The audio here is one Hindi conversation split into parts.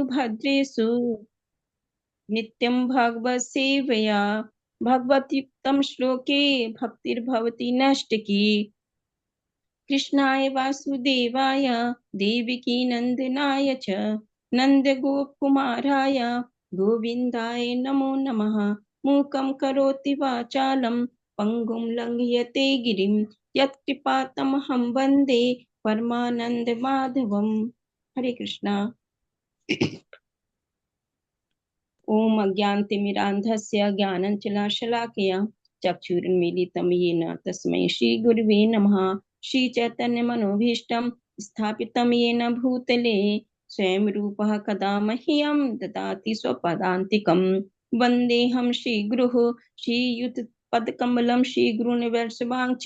भद्रेषु नित्यं भगवत् सेवया भगवद्युक्तं श्लोके भक्तिर्भवति नष्टकी। कृष्णाय वासुदेवाय देवकी नंदनाय च नन्दगोपकुमाराय गोविन्दाय नमो नमः। मूकं करोति वाचालं पङ्गुं लङ्घयते गिरिं यत्कृपातमहं वन्दे परमानन्दमाधवम्। हरे कृष्णा। ओम अज्ञानतिमिरान्धस्य ज्ञानञ्चलाशलाकया चक्षुरुन्मीलितं येन तस्मै श्रीगुरुवे नमः। श्रीचैतन्यमनोभीष्टं स्थापितं येन भूतले स्वयं रूपः कदा मह्यं ददाति स्वपदान्तिकं। वन्देऽहं श्रीगुरुः श्रीयुतपदकमलं श्रीगुरुनिवर्षवाञ्छ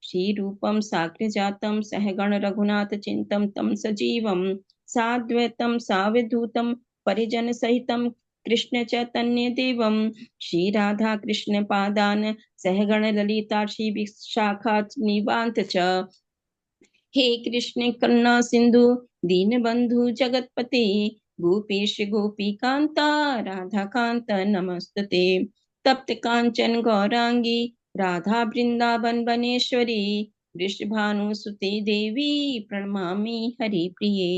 श्रीरूपं साग्रजातं सहगण रघुनाथचिन्तं तं सजीवं साद्वैतं सावधूतं परिजन सहितं कृष्ण चैतन्य देवम श्री राधा कृष्ण पादान सहगण ललिता श्री विशाखा निवांत च हे कृष्ण करुणा सिंधु दीन बंधु जगतपते गोपेश गोपी कांता राधा कांता नमस्तते। तप्त कांचन गौरांगी राधा वृंदावन वनेश्वरी वृषभानुसुते देवी प्रणमामि हरि प्रिये।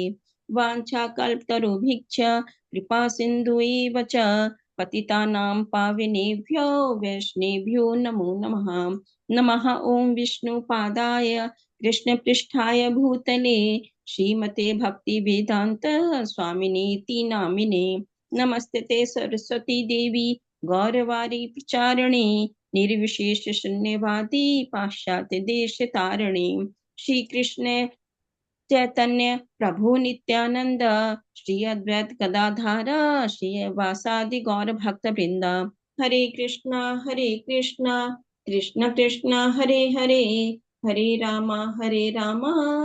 वाञ्छाकल्पतरुभिश्च कृपा सिंधु एव च पतितानां पावनेभ्यो वैष्णवेभ्यो नमो नमः। नमः ओम विष्णुपादाय कृष्णपृष्ठाय भूतले श्रीमते भक्ति वेदांत स्वामिनीति नामिने। नमस्ते सरस्वती देवी गौरवारी प्रचारिणे निर्विशेष शून्यवादी पाश्चात्य देश तारिणे। श्री कृष्ण चैतन्य प्रभु नित्यानंद श्री अद्वैत गदाधार श्री वासादि गौर भक्त वृंद। हरे कृष्णा कृष्ण कृष्ण हरे हरे हरे रामा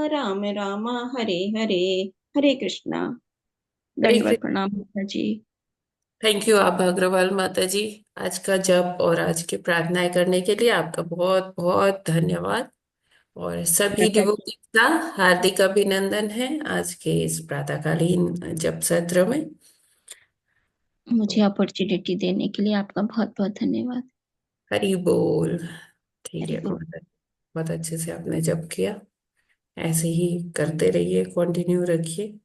राम राम हरे हरे। हरे कृष्णा। दंडवत प्रणाम माता जी। थैंक यू आप अग्रवाल माता जी। आज का जप और आज की प्रार्थनाएं करने के लिए आपका बहुत बहुत धन्यवाद। और सभी माता जी, डिवोटीज का हार्दिक अभिनंदन है आज के इस प्रातःकालीन जप सत्र में। मुझे अपॉर्चुनिटी देने के लिए आपका बहुत बहुत धन्यवाद। हरि बोल। ठीक हरि है, बोल। बहुत अच्छे से आपने जप किया। ऐसे ही करते रहिए, कंटिन्यू रखिए।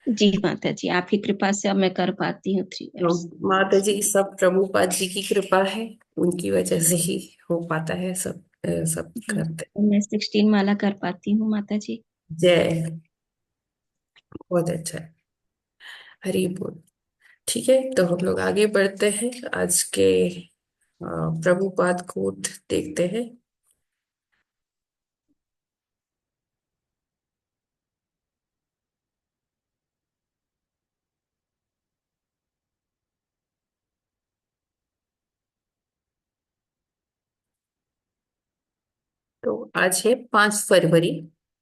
जी माता जी, आपकी कृपा से अब मैं कर पाती हूँ 3 तो इयर्स। माता जी, सब प्रभुपाद जी की कृपा है। उनकी वजह से ही हो पाता है सब। सब जी, करते। मैं 16 माला कर पाती हूँ माता जी। जय। बहुत अच्छा है। हरि बोल। ठीक है, तो हम लोग आगे बढ़ते हैं। आज के प्रभुपाद कोट देखते हैं। तो आज है 5 फरवरी।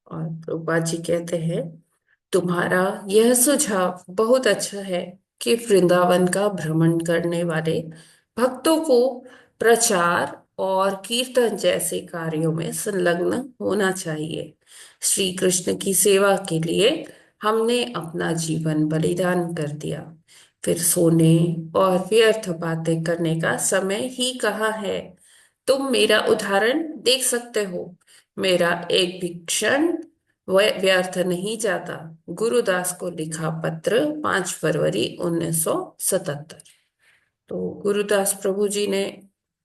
और प्रभुपाद जी कहते हैं, तुम्हारा यह सुझाव बहुत अच्छा है कि वृंदावन का भ्रमण करने वाले भक्तों को प्रचार और कीर्तन जैसे कार्यों में संलग्न होना चाहिए। श्री कृष्ण की सेवा के लिए हमने अपना जीवन बलिदान कर दिया, फिर सोने और व्यर्थ बातें करने का समय ही कहाँ है। तुम मेरा उदाहरण देख सकते हो। मेरा एक भी क्षण व्यर्थ नहीं जाता। गुरुदास को लिखा पत्र 5 फरवरी 1977। तो गुरुदास प्रभु जी ने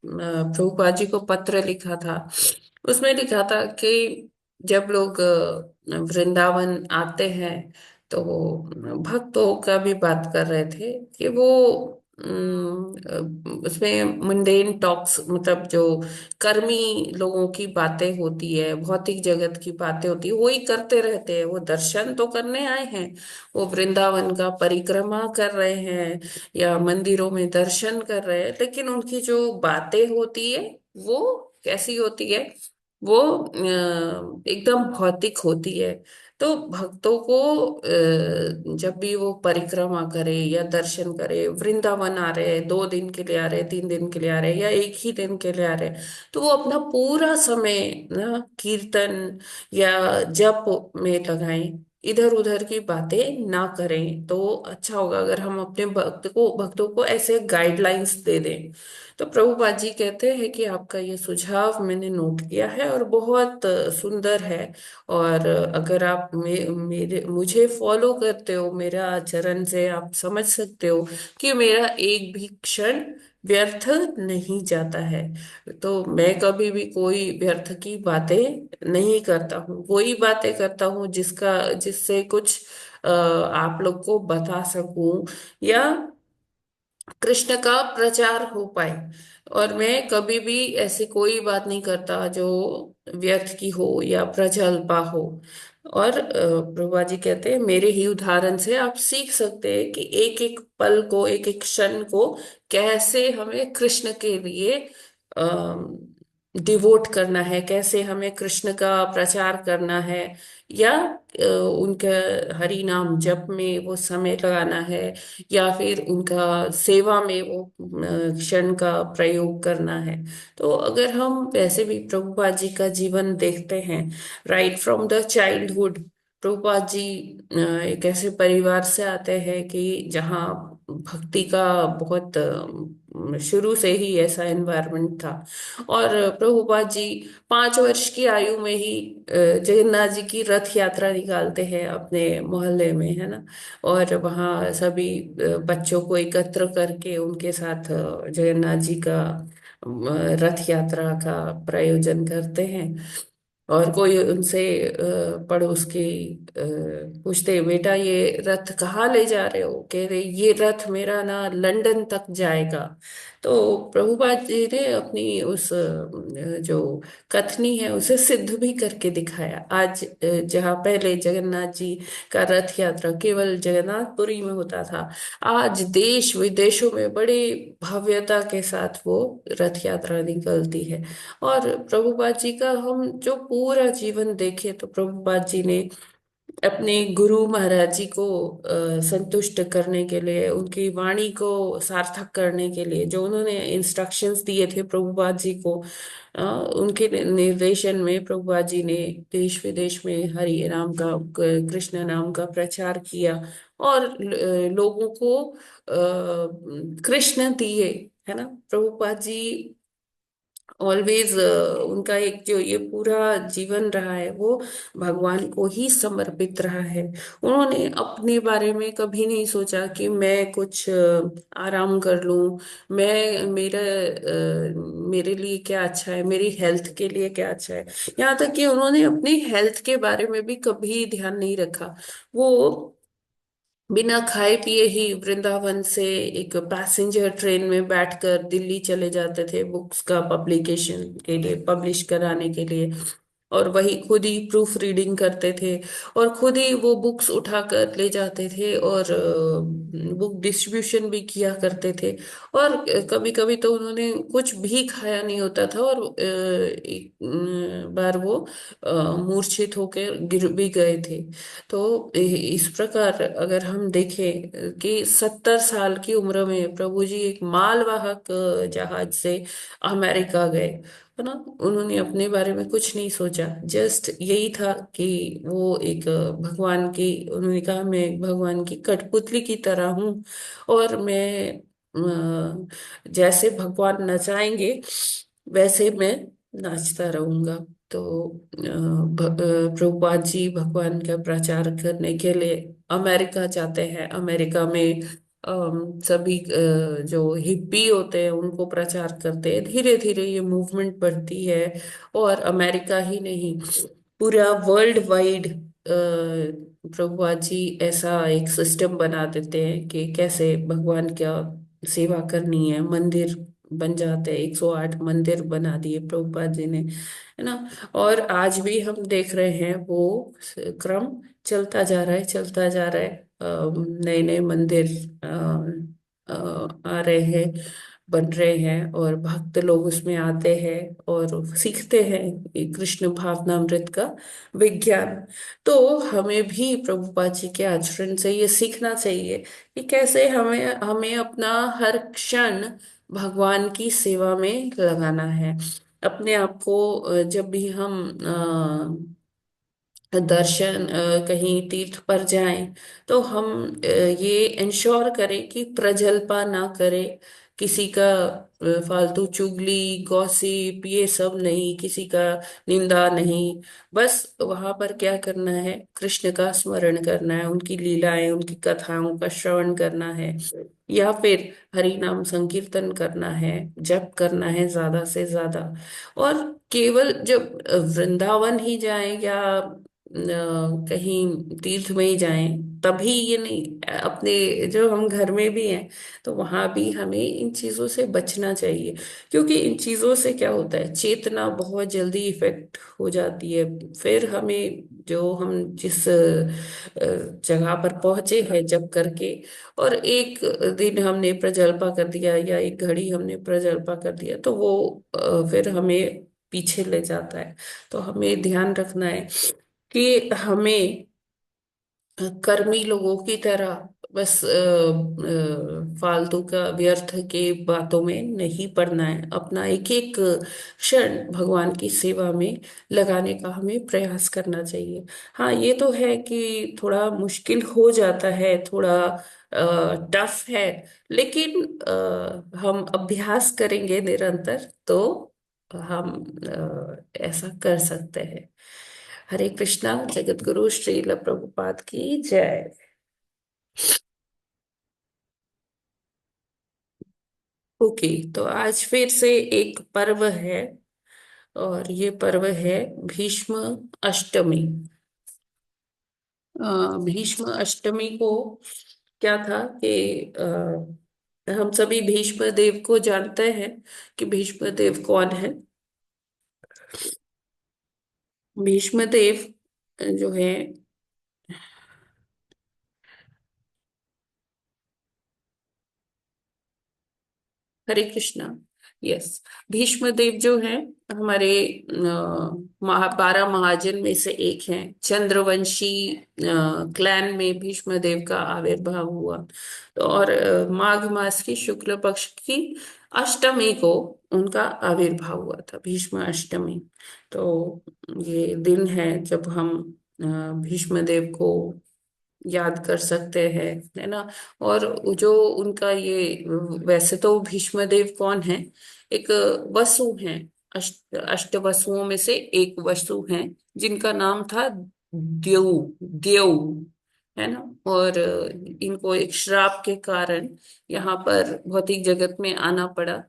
प्रभुपाद जी को पत्र लिखा था। उसमें लिखा था कि जब लोग वृंदावन आते हैं तो वो भक्तों का भी बात कर रहे थे कि वो उसमें मुंडेन टॉक्स, मतलब जो कर्मी लोगों की बातें होती है, भौतिक जगत की बातें होती है, वही करते रहते हैं। वो दर्शन तो करने आए हैं, वो वृंदावन का परिक्रमा कर रहे हैं या मंदिरों में दर्शन कर रहे हैं, लेकिन उनकी जो बातें होती है वो कैसी होती है? वो एकदम भौतिक होती है। तो भक्तों को जब भी वो परिक्रमा करे या दर्शन करे, वृंदावन आ रहे हैं, 2 दिन के लिए आ रहे हैं, 3 दिन के लिए आ रहे हैं, या एक ही दिन के लिए आ रहे हैं, तो वो अपना पूरा समय ना कीर्तन या जप में लगाएं। इधर उधर की बातें ना करें, तो अच्छा होगा अगर हम अपने भक्तों को ऐसे गाइडलाइंस दे दें। तो प्रभुपाद जी कहते हैं कि आपका ये सुझाव मैंने नोट किया है और बहुत सुंदर है। और अगर आप मेरे मुझे फॉलो करते हो, मेरा आचरण से आप समझ सकते हो कि मेरा एक भी क्षण व्यर्थ नहीं जाता है। तो मैं कभी भी कोई व्यर्थ की बातें नहीं करता हूँ, वही बातें करता हूँ जिससे कुछ आप लोग को बता सकूं, या कृष्ण का प्रचार हो पाए। और मैं कभी भी ऐसी कोई बात नहीं करता जो व्यर्थ की हो या प्रजल्पा हो। और प्रभुपा जी कहते हैं मेरे ही उदाहरण से आप सीख सकते हैं कि एक एक पल को, एक एक क्षण को कैसे हमें कृष्ण के लिए डिवोट करना है, कैसे हमें कृष्ण का प्रचार करना है, या उनके हरि नाम जप में वो समय लगाना है, या फिर उनका सेवा में वो क्षण का प्रयोग करना है। तो अगर हम वैसे भी प्रभुपाद जी का जीवन देखते हैं, right from the childhood, Prabhupada ji एक ऐसे परिवार से आते हैं कि जहाँ भक्ति का बहुत शुरू से ही ऐसा एनवायरनमेंट था। और प्रभुपाद जी 5 वर्ष की आयु में ही जगन्नाथ जी की रथ यात्रा निकालते हैं अपने मोहल्ले में, है ना। और वहाँ सभी बच्चों को एकत्र करके उनके साथ जगन्नाथ जी का रथ यात्रा का प्रायोजन करते हैं। और कोई उनसे पड़ोस के पूछते, बेटा ये रथ कहाँ ले जा रहे हो? कह रहे ये रथ मेरा ना लंदन तक जाएगा। तो प्रभुपाद जी ने अपनी उस जो कथनी है उसे सिद्ध भी करके दिखाया। आज जहाँ पहले जगन्नाथ जी का रथ यात्रा केवल जगन्नाथपुरी में होता था, आज देश विदेशों में बड़े भव्यता के साथ वो रथ यात्रा निकलती है। और प्रभुपाद जी का हम जो पूरा जीवन देखें, तो प्रभुपाद जी ने अपने गुरु महाराज जी को संतुष्ट करने के लिए, उनकी वाणी को सार्थक करने के लिए जो उन्होंने इंस्ट्रक्शंस दिए थे प्रभुपाद जी को, उनके निर्देशन में प्रभुपाद जी ने देश विदेश में हरि नाम का, कृष्ण नाम का प्रचार किया। और लोगों को कृष्ण दिए, है ना। प्रभुपाद जी ऑलवेज उनका एक जो ये पूरा जीवन रहा है वो भगवान को ही समर्पित रहा है। उन्होंने अपने बारे में कभी नहीं सोचा कि मैं कुछ आराम कर लूं, मैं मेरे लिए क्या अच्छा है, मेरी हेल्थ के लिए क्या अच्छा है। यहाँ तक कि उन्होंने अपनी हेल्थ के बारे में भी कभी ध्यान नहीं रखा। वो बिना खाए पिए ही वृंदावन से एक पैसेंजर ट्रेन में बैठकर दिल्ली चले जाते थे बुक्स का पब्लिकेशन के लिए, पब्लिश कराने के लिए। और वही खुद ही प्रूफ रीडिंग करते थे, और खुद ही वो बुक्स उठाकर ले जाते थे, और बुक डिस्ट्रीब्यूशन भी किया करते थे। और कभी कभी तो उन्होंने कुछ भी खाया नहीं होता था, और एक बार वो मूर्छित होकर गिर भी गए थे। तो इस प्रकार अगर हम देखें कि 70 साल की उम्र में प्रभु जी एक मालवाहक जहाज से अमेरिका गए, है ना। उन्होंने अपने बारे में कुछ नहीं सोचा, जस्ट यही था कि वो एक भगवान की, उन्होंने कहा मैं एक भगवान की कठपुतली की तरह हूँ, और मैं जैसे भगवान नचाएंगे वैसे मैं नाचता रहूंगा। तो प्रभुपाद जी भगवान का प्रचार करने के लिए अमेरिका जाते हैं। अमेरिका में सभी जो हिप्पी होते हैं उनको प्रचार करते हैं। धीरे धीरे ये मूवमेंट बढ़ती है, और अमेरिका ही नहीं, पूरा वर्ल्ड वाइड प्रभुपाद जी ऐसा एक सिस्टम बना देते हैं कि कैसे भगवान का सेवा करनी है। मंदिर बन जाते हैं, 108 मंदिर बना दिए प्रभुपाद जी ने, है ना। और आज भी हम देख रहे हैं वो क्रम चलता जा रहा है, चलता जा रहा है। नए नए मंदिर आ रहे हैं, बन रहे हैं, और भक्त लोग उसमें आते हैं और सीखते हैं ये कृष्ण भावनामृत का विज्ञान। तो हमें भी प्रभुपाद जी के आचरण से ये सीखना चाहिए कि कैसे हमें हमें अपना हर क्षण भगवान की सेवा में लगाना है। अपने आप को जब भी हम दर्शन कहीं तीर्थ पर जाएं, तो हम ये इंश्योर करें कि प्रजल्पा ना करें, किसी का फालतू चुगली, गॉसिप, ये सब नहीं, किसी का निंदा नहीं। बस वहां पर क्या करना है, कृष्ण का स्मरण करना है, उनकी लीलाएं, उनकी कथाओं का श्रवण करना है, या फिर हरि नाम संकीर्तन करना है, जप करना है ज्यादा से ज्यादा। और केवल जब वृंदावन ही जाएं या कहीं तीर्थ में ही जाएं, तभी ये नहीं, अपने जो हम घर में भी हैं तो वहां भी हमें इन चीजों से बचना चाहिए। क्योंकि इन चीजों से क्या होता है, चेतना बहुत जल्दी इफेक्ट हो जाती है। फिर हमें, जो हम जिस जगह पर पहुंचे हैं जब करके, और एक दिन हमने प्रजल्पा कर दिया या एक घड़ी हमने प्रजल्पा कर दिया, तो वो फिर हमें पीछे ले जाता है। तो हमें ध्यान रखना है कि हमें कर्मी लोगों की तरह बस फालतू का व्यर्थ के बातों में नहीं पड़ना है। अपना एक एक क्षण भगवान की सेवा में लगाने का हमें प्रयास करना चाहिए। हाँ, ये तो है कि थोड़ा मुश्किल हो जाता है, थोड़ा टफ है, लेकिन हम अभ्यास करेंगे निरंतर तो हम ऐसा कर सकते हैं। हरे कृष्णा। जगत गुरु श्रील प्रभुपाद की जय। ओके, तो आज फिर से एक पर्व है, और ये पर्व है भीष्म अष्टमी। भीष्म अष्टमी को क्या था कि हम सभी भीष्म देव को जानते हैं कि भीष्म देव कौन है। भीष्म देव जो है, हरे कृष्णा। यस, भीष्म देव जो है हमारे बारह महाजन में से एक हैं। चंद्रवंशी क्लैन में भीष्म देव का आविर्भाव हुआ। तो और माघ मास की शुक्ल पक्ष की अष्टमी को उनका आविर्भाव हुआ था, भीष्म अष्टमी। तो ये दिन है जब हम भीष्म देव को याद कर सकते हैं, है ना। और जो उनका ये, वैसे तो भीष्मदेव कौन है, एक वसु हैं, अष्ट वसुओं में से एक वसु हैं, जिनका नाम था देव। देव, है ना। और इनको एक श्राप के कारण यहाँ पर भौतिक जगत में आना पड़ा।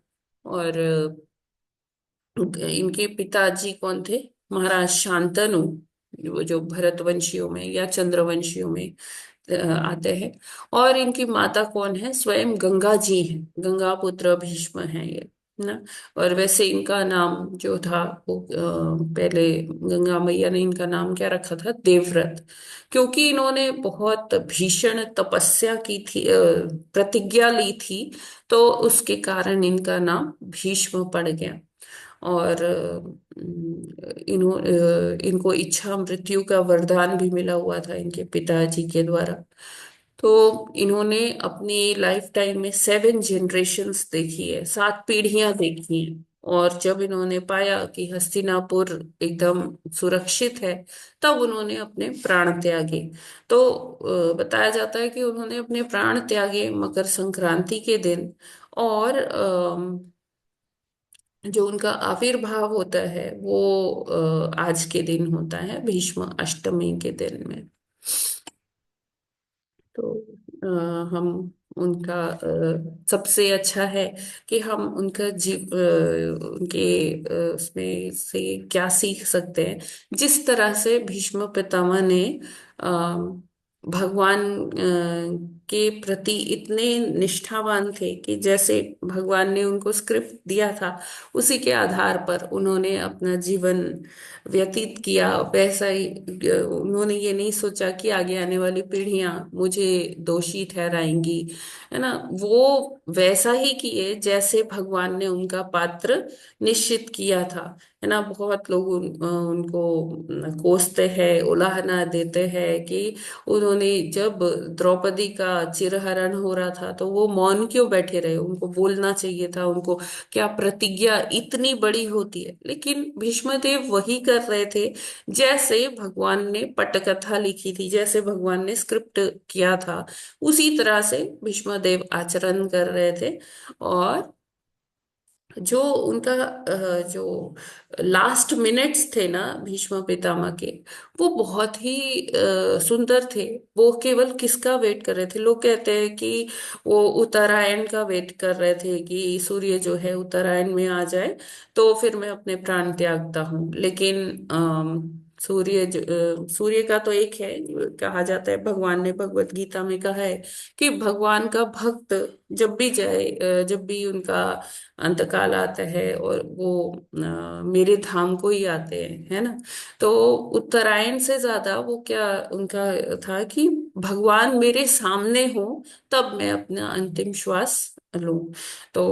और इनके पिताजी कौन थे, महाराज शांतनु, वो जो भरतवंशियों में या चंद्रवंशियों में आते हैं। और इनकी माता कौन है, स्वयं गंगा जी हैं, गंगा पुत्र भीष्म हैं ये, ना। और वैसे इनका नाम जो था वो पहले गंगा मैया ने इनका नाम क्या रखा था, देवव्रत। क्योंकि इन्होंने बहुत भीषण तपस्या की थी, प्रतिज्ञा ली थी, तो उसके कारण इनका नाम भीष्म पड़ गया। और इनको इच्छा मृत्यु का वरदान भी मिला हुआ था इनके पिताजी के द्वारा। तो इन्होंने अपनी लाइफ टाइम में 7 जनरेशन्स देखी है, 7 पीढ़ियां देखी हैं। और जब इन्होंने पाया कि हस्तिनापुर एकदम सुरक्षित है, तब उन्होंने अपने प्राण त्यागे। तो बताया जाता है कि उन्होंने अपने प्राण त्यागे मकर संक्रांति के दिन। और जो उनका आविर्भाव होता है वो आज के दिन होता है, भीष्म अष्टमी के दिन में। तो हम उनका सबसे अच्छा है कि हम उनका उनके उसमें से क्या सीख सकते हैं। जिस तरह से भीष्म पितामह ने अ, भगवान के प्रति इतने निष्ठावान थे कि जैसे भगवान ने उनको स्क्रिप्ट दिया था, उसी के आधार पर उन्होंने अपना जीवन व्यतीत किया। वैसा ही उन्होंने ये नहीं सोचा कि आगे आने वाली पीढ़ियां मुझे दोषी ठहराएंगी, है ना। वो वैसा ही किए जैसे भगवान ने उनका पात्र निश्चित किया था, है ना। बहुत लोग उनको कोसते हैं, उलाहना देते हैं कि उन्होंने जब द्रौपदी का चिरहरण हो रहा था, तो वो मौन क्यों बैठे रहे? उनको बोलना चाहिए था। उनको क्या प्रतिज्ञा इतनी बड़ी होती है? लेकिन भीष्मदेव वही कर रहे थे जैसे भगवान ने पटकथा लिखी थी, जैसे भगवान ने स्क्रिप्ट किया था, उसी तरह से भीष्मदेव आचरण कर रहे थे। और जो उनका जो लास्ट मिनट्स थे ना भीष्म पितामह के, वो बहुत ही सुंदर थे। वो केवल किसका वेट कर रहे थे? लोग कहते हैं कि वो उत्तरायण का वेट कर रहे थे कि सूर्य जो है उत्तरायण में आ जाए तो फिर मैं अपने प्राण त्यागता हूँ। लेकिन सूर्य का तो एक है, कहा जाता है, भगवान ने भगवत गीता में कहा है कि भगवान का भक्त जब भी जाए, जब भी उनका अंतकाल आता है और वो मेरे धाम को ही आते हैं, है ना। तो उत्तरायण से ज्यादा वो क्या उनका था कि भगवान मेरे सामने हो तब मैं अपना अंतिम श्वास लूं। तो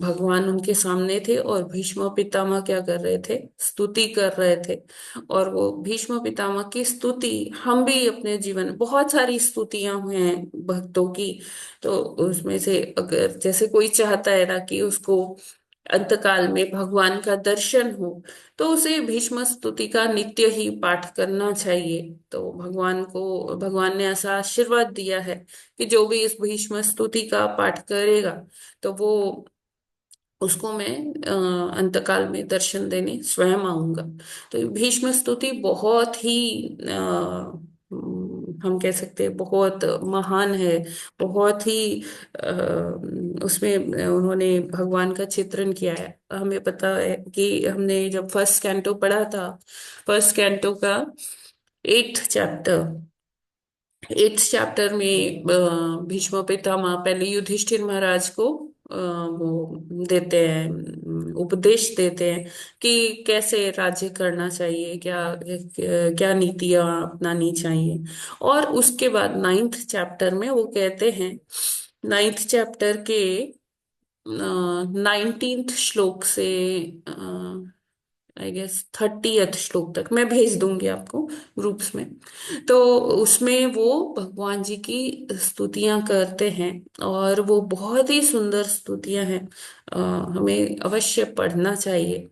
भगवान उनके सामने थे और भीष्म पितामह क्या कर रहे थे? स्तुति कर रहे थे। और वो भीष्म पितामह की स्तुति, हम भी अपने जीवन में बहुत सारी स्तुतियां हुई हैं भक्तों की। तो उसमें से अगर जैसे कोई चाहता है ना कि उसको अंतकाल में भगवान का दर्शन हो, तो उसे भीष्म स्तुति का नित्य ही पाठ करना चाहिए। तो भगवान ने ऐसा आशीर्वाद दिया है कि जो भी इस भीष्म स्तुति का पाठ करेगा, तो वो उसको मैं अंतकाल में दर्शन देने स्वयं आऊंगा। तो ये भीष्म स्तुति बहुत ही हम कह सकते हैं बहुत महान है। बहुत ही उसमें उन्होंने भगवान का चित्रण किया है। हमें पता है कि हमने जब फर्स्ट कैंटो पढ़ा था, फर्स्ट कैंटो का 8th चैप्टर, 8th चैप्टर में भीष्म पितामह पहले युधिष्ठिर महाराज को वो देते हैं, उपदेश देते हैं कि कैसे राज्य करना चाहिए, क्या क्या नीतियां अपनानी चाहिए। और उसके बाद 9th चैप्टर में वो कहते हैं, 9th चैप्टर के 19th श्लोक से आई गेस 30th श्लोक तक मैं भेज दूंगी आपको ग्रुप्स में। तो उसमें वो भगवान जी की स्तुतियां करते हैं और वो बहुत ही सुंदर स्तुतियां हैं। हमें अवश्य पढ़ना चाहिए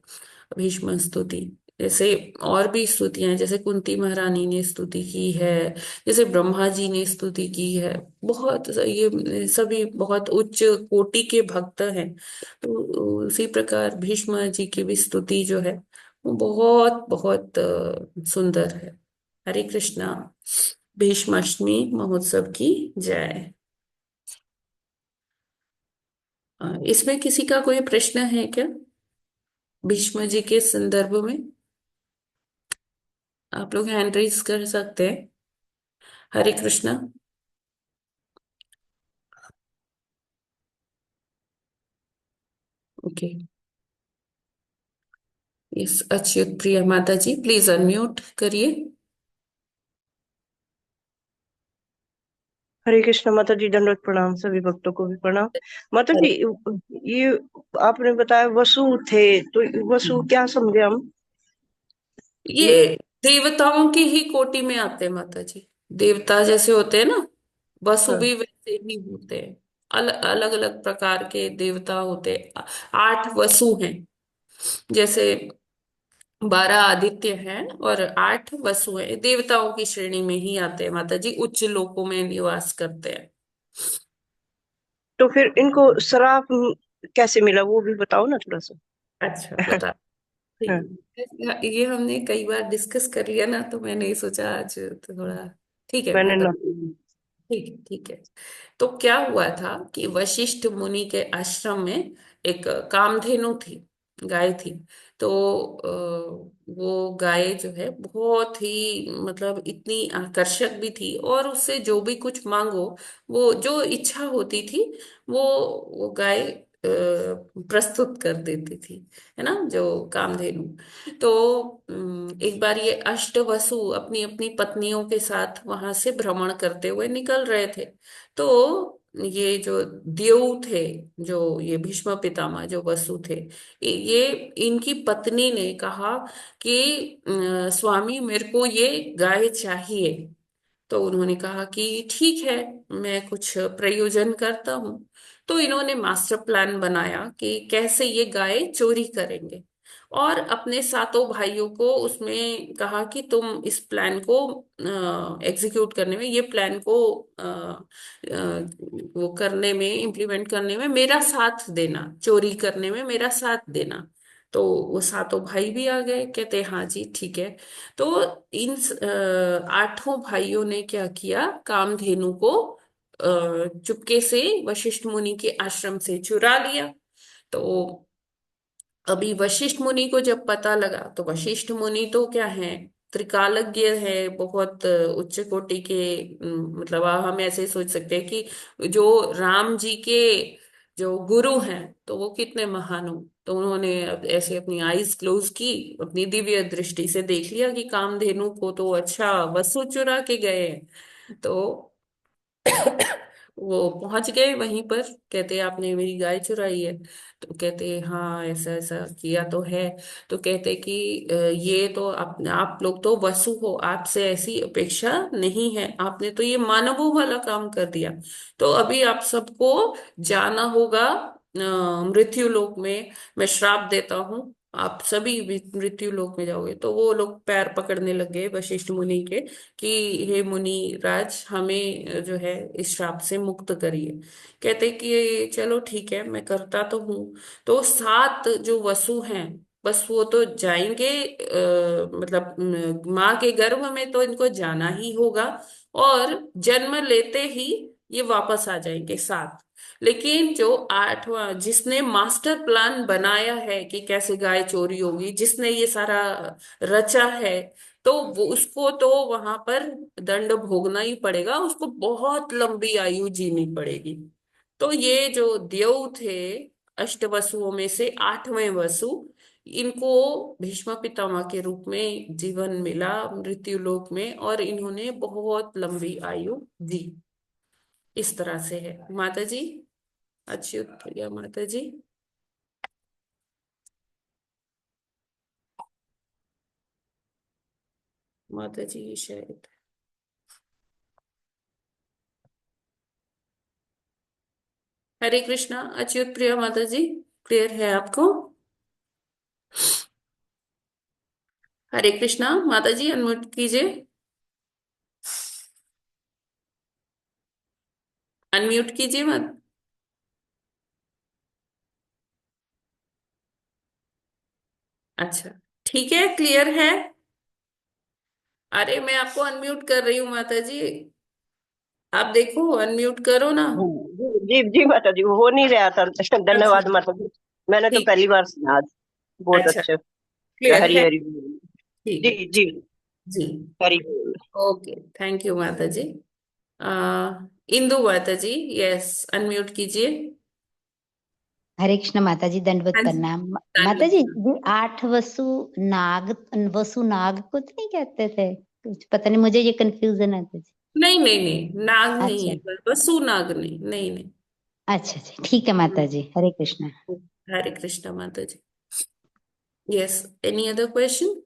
भीष्म स्तुति। जैसे और भी स्तुतियां हैं, जैसे कुंती महारानी ने स्तुति की है, जैसे ब्रह्मा जी ने स्तुति की है। बहुत ये सभी बहुत उच्च कोटि के भक्त हैं। तो उसी प्रकार भीष्म जी की भी स्तुति जो है वो बहुत बहुत सुंदर है। हरे कृष्णा। भीष्माष्टमी महोत्सव की जय। इसमें किसी का कोई प्रश्न है क्या भीष्म जी के संदर्भ में? आप लोग हैंड रेज कर सकते हैं। हरे कृष्णा। ओके। यस, अच्युत प्रिया माता जी प्लीज अनम्यूट करिए। हरे कृष्ण माता जी, दंडवत प्रणाम, सभी भक्तों को भी प्रणाम। माता जी, ये आपने बताया वसु थे, तो वसु क्या समझे हम? ये ये देवताओं की ही कोटि में आते हैं माता जी। देवता जैसे होते हैं ना, वसु हाँ, भी वैसे ही होते हैं। अलग अलग प्रकार के देवता होते हैं। 8 वसु हैं। जैसे 12 आदित्य हैं और 8 वसु हैं, देवताओं की श्रेणी में ही आते हैं माता जी, उच्च लोकों में निवास करते हैं। तो फिर इनको श्राप कैसे मिला, वो भी बताओ ना थोड़ा सा। अच्छा, बता। हाँ, ये हमने कई बार डिस्कस कर लिया ना, तो मैंने ही सोचा आज थोड़ा। ठीक है, मैंने मैं ना। ठीक है, ठीक है। तो क्या हुआ था कि वशिष्ठ मुनि के आश्रम में एक कामधेनु थी, गाय थी। तो वो गाय जो है बहुत ही मतलब इतनी आकर्षक भी थी, और उससे जो भी कुछ मांगो, वो जो इच्छा होती थी वो वो गाय प्रस्तुत कर देती थी, है ना, जो कामधेनु। तो एक बार ये अष्टवसु अपनी अपनी पत्नियों के साथ वहां से भ्रमण करते हुए निकल रहे थे। तो ये जो देव थे, जो ये भीष्म पितामह जो वसु थे, ये इनकी पत्नी ने कहा कि स्वामी मेरे को ये गाय चाहिए। तो उन्होंने कहा कि ठीक है, मैं कुछ प्रयोजन करता हूँ। तो इन्होंने मास्टर प्लान बनाया कि कैसे ये गाय चोरी करेंगे, और अपने सातों भाइयों को उसमें कहा कि तुम इस प्लान को एग्जीक्यूट करने में, ये प्लान को वो करने में, इम्प्लीमेंट करने में मेरा साथ देना, चोरी करने में मेरा साथ देना। तो वो सातों भाई भी आ गए, कहते हाँ जी ठीक है। तो इन आठों भाइयों ने क्या किया, कामधेनु को चुपके से वशिष्ठ मुनि के आश्रम से चुरा लिया। तो अभी वशिष्ठ मुनि को जब पता लगा, तो वशिष्ठ मुनि तो क्या है, त्रिकालज्ञ है, बहुत उच्च कोटि के। मतलब हम ऐसे सोच सकते हैं कि जो राम जी के जो गुरु हैं, तो वो कितने महान हो। तो उन्होंने अब ऐसे अपनी आईज क्लोज की, अपनी दिव्य दृष्टि से देख लिया कि कामधेनु को तो अच्छा वसु चुरा के गए हैं। तो वो पहुंच गए वहीं पर, कहते आपने मेरी गाय चुराई है। तो कहते हाँ ऐसा ऐसा किया तो है। तो कहते कि ये तो आप लोग तो वसु हो, आपसे ऐसी अपेक्षा नहीं है, आपने तो ये मानवों वाला काम कर दिया। तो अभी आप सबको जाना होगा मृत्यु लोक में। मैं श्राप देता हूँ, आप सभी मृत्यु लोक में जाओगे। तो वो लोग पैर पकड़ने लगे वशिष्ठ मुनि के कि हे मुनि राज, हमें जो है इस श्राप से मुक्त करिए। कहते कि चलो ठीक है, मैं करता तो हूँ। तो सात जो वसु हैं, बस वो तो जाएंगे, मतलब माँ के गर्भ में तो इनको जाना ही होगा, और जन्म लेते ही ये वापस आ जाएंगे सात। लेकिन जो आठवां, जिसने मास्टर प्लान बनाया है कि कैसे गाय चोरी होगी, जिसने ये सारा रचा है, तो वो उसको तो वहां पर दंड भोगना ही पड़ेगा, उसको बहुत लंबी आयु जीनी पड़ेगी। तो ये जो देव थे, अष्ट वसुओं में से आठवें वसु, इनको भीष्म पितामह के रूप में जीवन मिला मृत्यु लोक में, और इन्होंने बहुत लंबी आयु दी। इस तरह से है माता जी। अच्युत प्रिया माता जी। माता जी शायद। हरे कृष्णा अच्युत प्रिया माता जी, क्लियर है आपको? हरे कृष्णा माता जी, अनम्यूट कीजिए। अनम्यूट कीजिए मत। अच्छा, ठीक है, क्लियर है। अरे मैं आपको अनम्यूट कर रही हूँ माता जी, आप देखो अनम्यूट करो ना। जी जी माता जी, वो हो नहीं रहा था। अच्छा, धन्यवाद माता जी। मैंने तो ठीक। पहली बार सुना आज। बहुत अच्छा, अच्छे। क्लियर हरी है। हरी। ठीक जी है। जी। जी। हरी। ओके, थैंक यू माता जी। आ, इंदु माता जी, यस, अनम्यूट कीजिए। हरे कृष्ण माता जी, दंडवत हाँ जी, प्रणाम। माता जी, धन्यवाद। ये आठ वसु नाग को तो नहीं कहते थे? कुछ पता नहीं, मुझे ये कंफ्यूजन आता जी। नहीं नहीं नहीं, नाग नहीं अच्छा है, वसु नाग नहीं, नहीं नहीं। अच्छा अच्छा, ठीक है माता जी, हरे कृष्ण। हरे कृष्णा माता जी। Yes, any other question?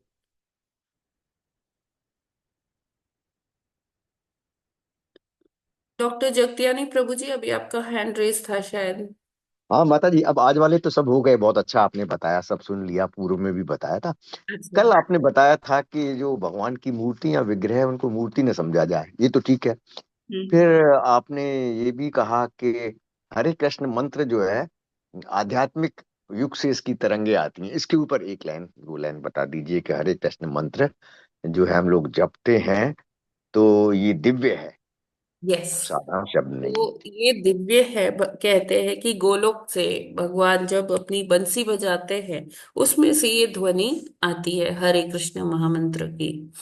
Doctor Jagtiani प्रभु जी, अभी आपका हैंड रेस था शायद। हाँ माता जी, अब आज वाले तो सब हो गए। बहुत अच्छा आपने बताया, सब सुन लिया, पूर्व में भी बताया था। अच्छा। कल आपने बताया था कि जो भगवान की मूर्ति या विग्रह है उनको मूर्ति न समझा जाए, ये तो ठीक है। हम्म। फिर आपने ये भी कहा कि हरे कृष्ण मंत्र जो है आध्यात्मिक युग से इसकी तरंगे आती हैं। इसके ऊपर एक लाइन, दो लाइन बता दीजिए कि हरे कृष्ण मंत्र जो है हम लोग जपते हैं तो ये दिव्य है, यस, साधारण शब्द नहीं। तो ये दिव्य है। कहते हैं कि गोलोक से भगवान जब अपनी बंसी बजाते हैं, उसमें से ये ध्वनि आती है हरे कृष्ण महामंत्र की।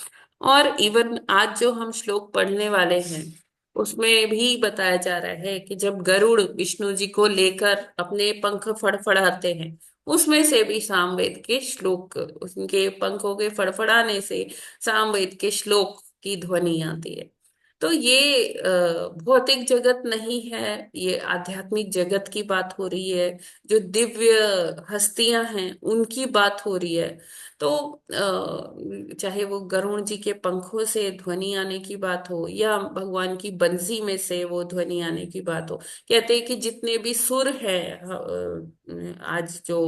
और इवन आज जो हम श्लोक पढ़ने वाले हैं, उसमें भी बताया जा रहा है कि जब गरुड़ विष्णु जी को लेकर अपने पंख फड़फड़ाते हैं, उसमें से भी सामवेद के श्लोक, उनके पंखों के फड़फड़ाने से सामवेद के श्लोक की ध्वनि आती है। तो ये भौतिक जगत नहीं है, ये आध्यात्मिक जगत की बात हो रही है। जो दिव्य हस्तियां हैं उनकी बात हो रही है। तो चाहे वो गरुण जी के पंखों से ध्वनि आने की बात हो या भगवान की बंसी में से वो ध्वनि आने की बात हो, कहते हैं कि जितने भी सुर हैं आज जो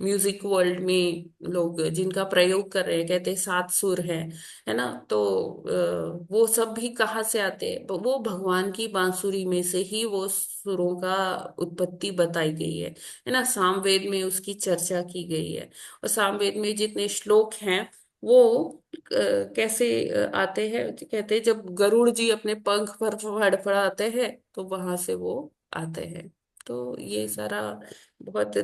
म्यूजिक वर्ल्ड में लोग जिनका प्रयोग कर रहे हैं, कहते हैं 7 सुर हैं, है ना। तो वो सब भी कहाँ से आते हैं? वो भगवान की बांसुरी में से ही वो सुरों का उत्पत्ति बताई गई है ना। सामवेद में उसकी चर्चा की गई है। और सामवेद में जितने श्लोक हैं वो कैसे आते हैं? कहते हैं जब गरुड़ जी अपने पंख पर फड़फड़ाते हैं तो वहां से वो आते हैं। तो ये सारा बहुत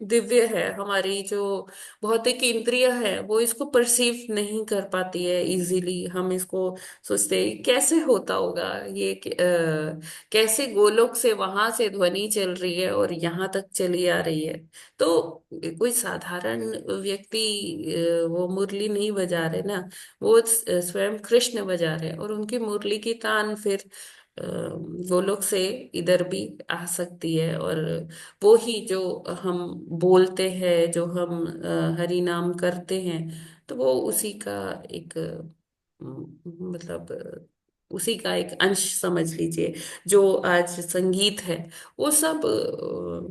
दिव्य है। हमारी जो भौतिक इंद्रिय है वो इसको परसीव नहीं कर पाती है इजीली। हम इसको सोचते हैं कैसे होता होगा ये कैसे गोलोक से वहां से ध्वनि चल रही है और यहाँ तक चली आ रही है। तो कोई साधारण व्यक्ति वो मुरली नहीं बजा रहे ना, वो स्वयं कृष्ण बजा रहे हैं और उनकी मुरली की तान फिर अ, गोलोक से इधर भी आ सकती है। और वो ही जो हम बोलते हैं, जो हम हरि नाम करते हैं, तो वो उसी का एक मतलब उसी का एक अंश समझ लीजिए। जो आज संगीत है वो सब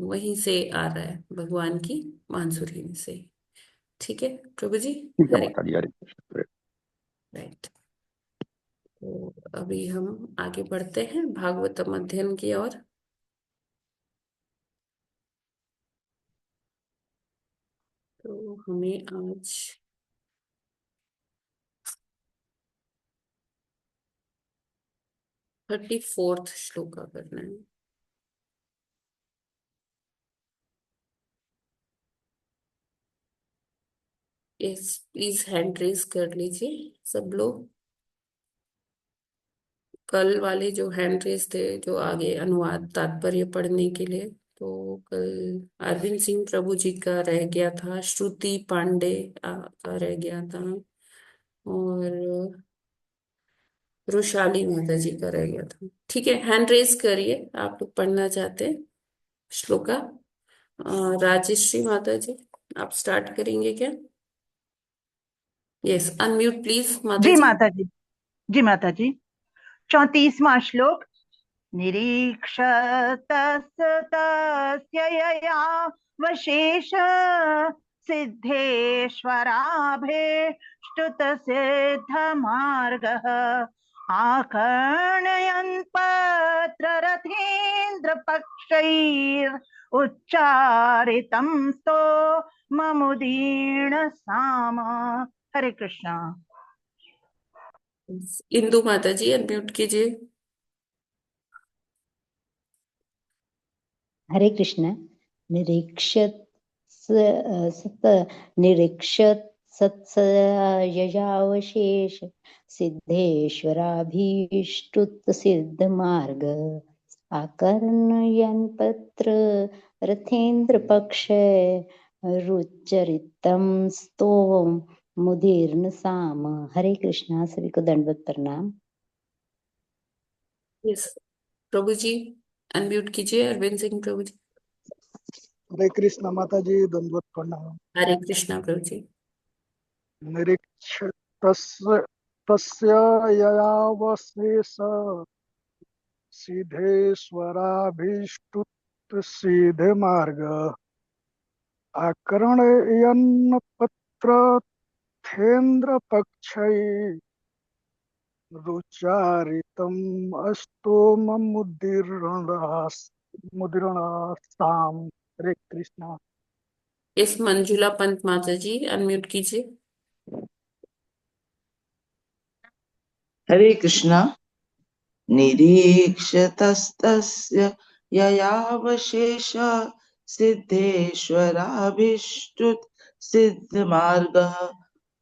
वहीं से आ रहा है, भगवान की बांसुरी में से। ठीक है प्रभु जी। ठीक है हरे माता जी, हरे कृष्ण। राइट। तो अभी हम आगे बढ़ते हैं भागवतम अध्ययन की ओर। तो हमें आज 34th श्लोक का करना है। यस, प्लीज हैंड रेज कर लीजिए सब लोग। कल वाले जो हैंड रेज थे, जो आगे अनुवाद तात्पर्य पढ़ने के लिए, तो कल अरविंद सिंह प्रभु जी का रह गया था, श्रुति पांडे का रह गया था, और रुशाली माता जी का रह गया था। ठीक है, हैंड रेज करिए आप लोग पढ़ना चाहते हैं श्लोका। राजश्री माता जी, आप स्टार्ट करेंगे क्या? यस, अनम्यूट प्लीज माता जी जी। माता जी। जी माता जी। 34वां श्लोक। निरीक्षतस्तस्य यया वशेष सिद्धेश्वराभीष्टुत सिद्ध मार्गः आकर्णयन् पत्ररथेन्द्र पक्षैर् उच्चारितं स्तो ममुदीर्ण साम। हरे कृष्णा। इंदु माता जी अनम्यूट कीजिए। हरे कृष्ण। निरीक्षत सत निरीक्षत सत्स यजावशेष सिद्धेश्वराभीष्टुत सिद्ध मार्ग आकर्णयन् पत्र रथेन्द्र पक्ष रुचरितम स्तोम मुदीर्ण साम। हरे कृष्णा। सभी को दंडवत प्रणाम। यस प्रभु जी, अनम्यूट कीजिए अरविंद सिंह प्रभु जी। हरे कृष्ण माता जी, दंडवत प्रणाम। हरे कृष्णा प्रभु जी। निरीक्ष तस्य तस्य ययावशेष सिद्धेश्वराभीष्टुत सिद्ध मार्ग आकर्णयन् पत्रथेन्द्र पक्षै रुचारितम् मुदीर्णसाम्। हरे कृष्णा। यस, मंजुला पंत माता जी अनम्यूट कीजिए। हरे कृष्णा। निरीक्षतस्तस्य ययावशेष सिद्धेश्वराभीष्टुत सिद्धमार्गः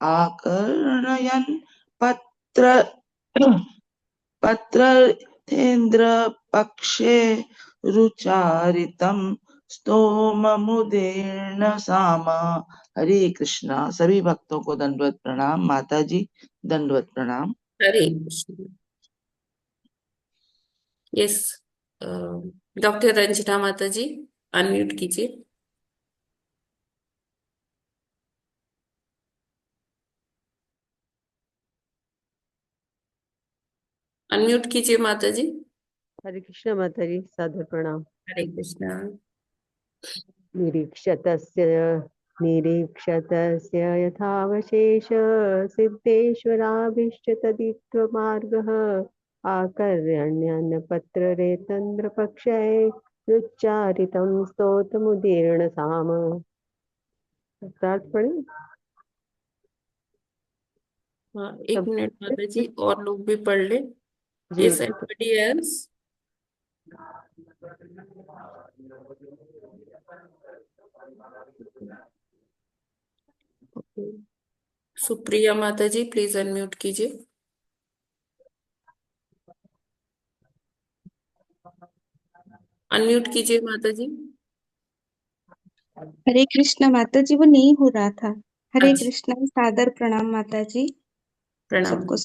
आकर्णयन् पत्र पत्रथेन्द्र पक्षे रुचारितं स्तोममुदीर्ण साम। हरे कृष्णा। सभी भक्तों को दंडवत प्रणाम। माता जी दंडवत प्रणाम। हरे कृष्ण। यस, डॉक्टर रंजना माता जी, अनम्यूट कीजिए। अनम्यूट कीजिए माता जी। हरे कृष्ण माता जी, सादर प्रणाम। हरे कृष्णा। निरीक्षतस्य निरीक्षतस्य यथावशेष सिद्धेश्वराभीष्ट तदित्वमार्गः आकर्ण्यन्नपत्ररेतन्द्रपक्षये उच्चारितं स्तोत्रमुदीर्ण साम। अर्थात पढ़े। हाँ, एक सब मिनट माता जी, और लोग भी पढ़ ले। जी यस, माता जी। Anybody else? सुप्रिया माता जी, प्लीज अनम्यूट कीजिए। अनम्यूट कीजिए माता जी। हरे कृष्णा माता जी, वो नहीं हो रहा था। हरे अच्छा, कृष्णा, सादर प्रणाम माता जी। प्रणाम। सबको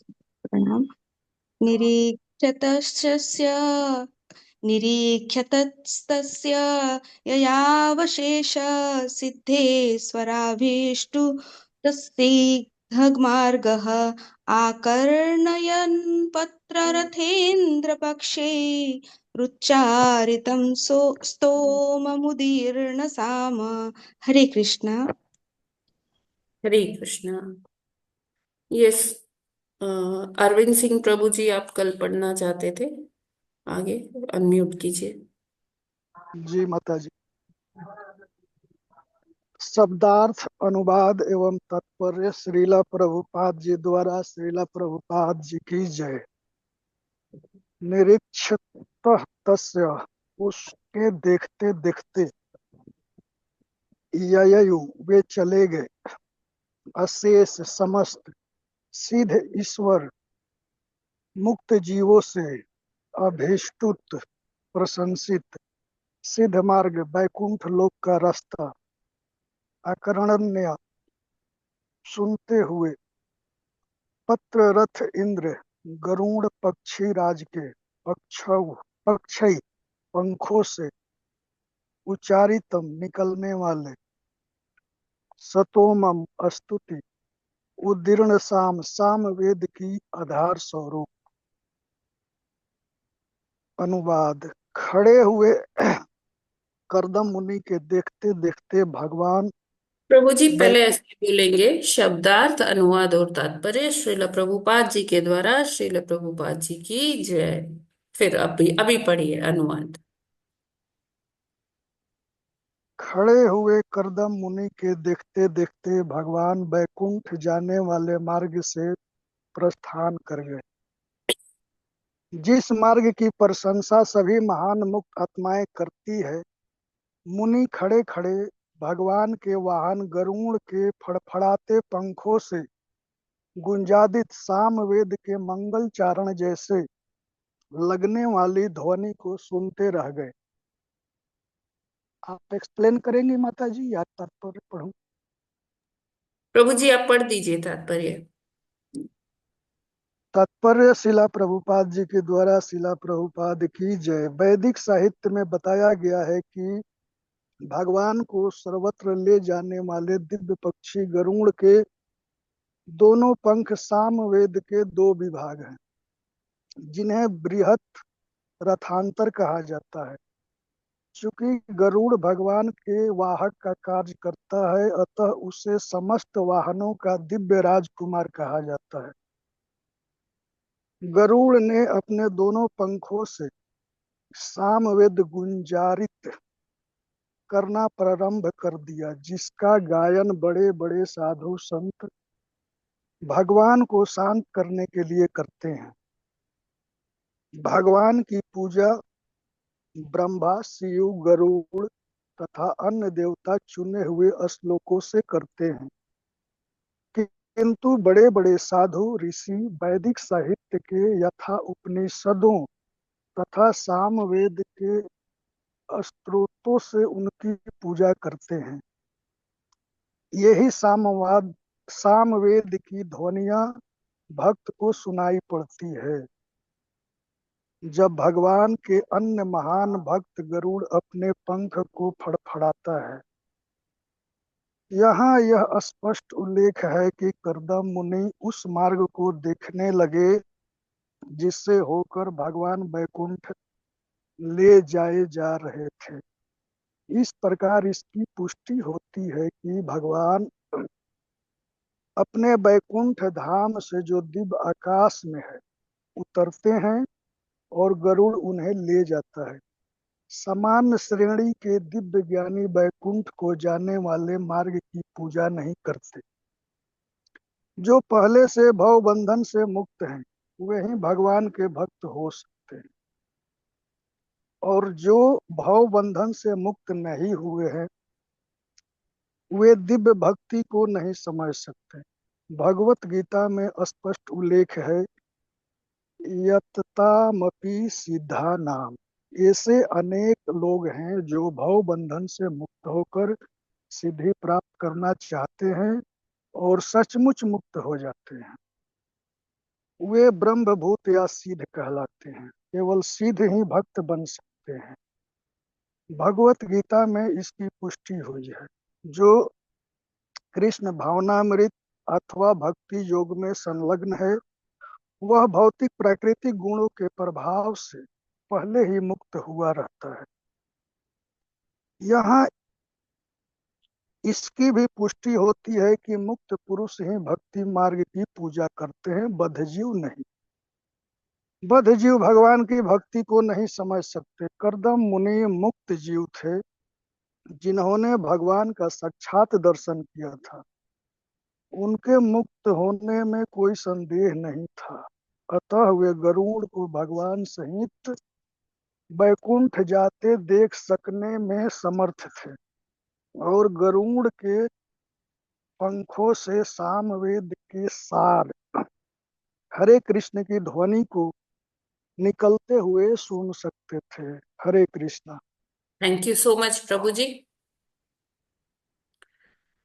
प्रणाम। निरीक्षतस्य निरीक्षतस्तस्य ययावशेष सिद्धेश्वराभीष्टु तस्सिद्धमार्गः आकर्णयन् पत्ररथेन्द्रपक्षे रुच्चारितं स्तोममुदीर्ण साम। हरे कृष्णा। हरे कृष्णा। यस, अरविंद सिंह प्रभु जी, आप कल पढ़ना चाहते थे आगे। अनम्यूट कीजिए। जी माता जी। शब्दार्थ अनुवाद एवं तात्पर्य श्रीला प्रभुपाद जी द्वारा। श्रीला प्रभुपाद जी की जय। निरीक्षतः तस्य, उसके देखते देखते, यययु, वे चले गए, अशेष समस्त, सिद्ध ईश्वर, मुक्त जीवों से अभिष्टुत, प्रशंसित, सिद्ध मार्ग, वैकुंठ लोक का रास्ता, अकर्णण्य, सुनते हुए, पत्र रथ इंद्र, गरुड़ पक्षी राज के पक्षई पंखों से उच्चारितम, निकलने वाले, सतोमम, स्तुति, उदीर्ण साम, साम वेद की आधार स्वरूप। अनुवाद। खड़े हुए करदम मुनि के देखते देखते भगवान प्रभु जी, वै पहले ऐसे बोलेंगे, शब्दार्थ अनुवाद और तात्पर्य श्रील प्रभुपाद जी के द्वारा। श्रील प्रभुपाद जी की जय। फिर अभी अभी पढ़िए अनुवाद। खड़े हुए करदम मुनि के देखते देखते भगवान वैकुंठ जाने वाले मार्ग से प्रस्थान कर गए। जिस मार्ग की प्रशंसा सभी महान मुक्त आत्माएं करती है, मुनि खड़े खड़े भगवान के वाहन गरुड़ के फड़फड़ाते पंखों से गुंजादित सामवेद के मंगल चारण जैसे लगने वाली ध्वनि को सुनते रह गए। आप एक्सप्लेन करेंगे माता जी या तात्पर्य पढ़ूं? प्रभु जी, आप पढ़ दीजिए तात्पर्य। तात्पर्य शिला प्रभुपाद जी के द्वारा। शिला प्रभुपाद की जय। वैदिक साहित्य में बताया गया है कि भगवान को सर्वत्र ले जाने वाले दिव्य पक्षी गरुड़ के दोनों पंख सामवेद के दो विभाग हैं, जिन्हें बृहत रथांतर कहा जाता है। चूंकि गरुड़ भगवान के वाहक का कार्य करता है, अतः उसे समस्त वाहनों का दिव्य राजकुमार कहा जाता है। गरुड़ ने अपने दोनों पंखों से सामवेद गुंजारित करना प्रारंभ कर दिया, जिसका गायन बड़े बड़े साधु संत भगवान को शांत करने के लिए करते हैं। भगवान की पूजा ब्रह्मा, शिव, गरुड़ तथा अन्य देवता चुने हुए श्लोकों से करते हैं, किंतु बड़े बड़े साधु ऋषि वैदिक साहित्य के यथा उपनिषदों तथा सामवेद के स्त्रोतों से उनकी पूजा करते हैं। यही सामवेद की ध्वनियां भक्त को सुनाई पड़ती है। जब भगवान के अन्य महान भक्त गरुड़ अपने पंख को फड़फड़ाता है। यहाँ यह स्पष्ट उल्लेख है कि करदम मुनि उस मार्ग को देखने लगे जिससे होकर भगवान बैकुंठ ले जाए जा रहे थे। इस प्रकार इसकी पुष्टि होती है कि भगवान अपने बैकुंठ धाम से जो दिव्य आकाश में है उतरते हैं और गरुड़ उन्हें ले जाता है। सामान्य श्रेणी के दिव्य ज्ञानी बैकुंठ को जाने वाले मार्ग की पूजा नहीं करते। जो पहले से भव बंधन से मुक्त हैं वे ही भगवान के भक्त हो सकते हैं, और जो भव बंधन से मुक्त नहीं हुए हैं वे दिव्य भक्ति को नहीं समझ सकते। भगवत गीता में स्पष्ट उल्लेख है, यततामपि सिद्धा नाम। ऐसे अनेक लोग हैं जो भव बंधन से मुक्त होकर सिद्धि प्राप्त करना चाहते हैं और सचमुच मुक्त हो जाते हैं। वे ब्रह्मभूत या सिद्ध कहलाते हैं। केवल सिद्ध ही भक्त बन सकते हैं। भगवत गीता में इसकी पुष्टि हुई है। जो कृष्ण भावनामृत अथवा भक्ति योग में संलग्न है वह भौतिक प्राकृतिक गुणों के प्रभाव से पहले ही मुक्त हुआ रहता है। यहाँ इसकी भी पुष्टि होती है कि मुक्त पुरुष ही भक्ति मार्ग की पूजा करते हैं, बद्धजीव नहीं। बद्धजीव भगवान की भक्ति को नहीं समझ सकते। करदम मुनि मुक्त जीव थे जिन्होंने भगवान का साक्षात दर्शन किया था। उनके मुक्त होने में कोई संदेह नहीं था। अतः वे गरुड़ को भगवान सहित बैकुंठ जाते देख सकने में समर्थ थे और गरुड़ के पंखों से सामवेद के सार हरे कृष्ण की ध्वनि को निकलते हुए सुन सकते थे। Hare Krishna. Thank you so much प्रभु जी।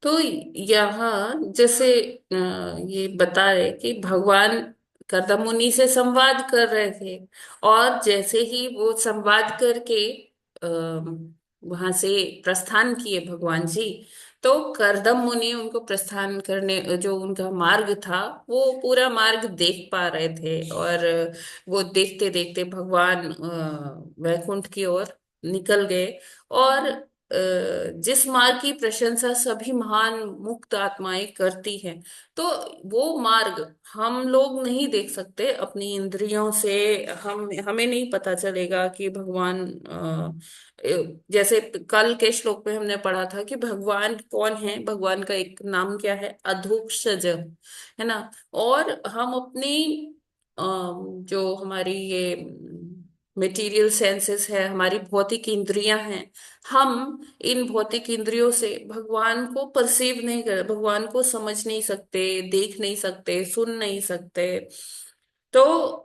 तो यहाँ जैसे ये बता रहे कि भगवान करदम मुनि से संवाद कर रहे थे, और जैसे ही वो संवाद करके वहां से प्रस्थान किए भगवान जी, तो करदम मुनि उनको प्रस्थान करने जो उनका मार्ग था वो पूरा मार्ग देख पा रहे थे, और वो देखते देखते भगवान वैकुंठ की ओर निकल गए। और जिस मार्ग की प्रशंसा सभी महान मुक्त आत्माएं करती हैं, तो वो मार्ग हम लोग नहीं देख सकते अपनी इंद्रियों से। हमें नहीं पता चलेगा कि भगवान जैसे कल के श्लोक में हमने पढ़ा था कि भगवान कौन है। भगवान का एक नाम क्या है, अधोक्षज, है ना। और हम अपनी जो हमारी ये मटेरियल सेंसेस है, हमारी भौतिक इंद्रियां हैं, हम इन भौतिक इंद्रियों से भगवान को परसीव नहीं कर, भगवान को समझ नहीं सकते, देख नहीं सकते, सुन नहीं सकते। तो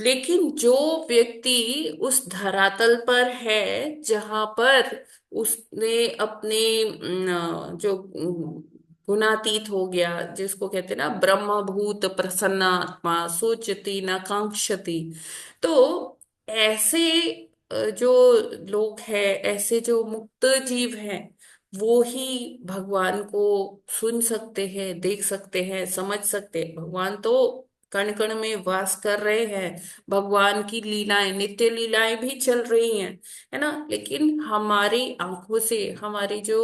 लेकिन जो व्यक्ति उस धरातल पर है जहां पर उसने अपने जो गुणातीत हो गया, जिसको कहते हैं ना ब्रह्मभूत प्रसन्नात्मा सोचती न कांक्षति, तो ऐसे जो लोग हैं, ऐसे जो मुक्त जीव हैं, वो ही भगवान को सुन सकते हैं, देख सकते हैं, समझ सकते हैं। भगवान तो कण कण में वास कर रहे हैं, भगवान की लीलाएं, नित्य लीलाएं भी चल रही हैं, है ना। लेकिन हमारी आंखों से, हमारी जो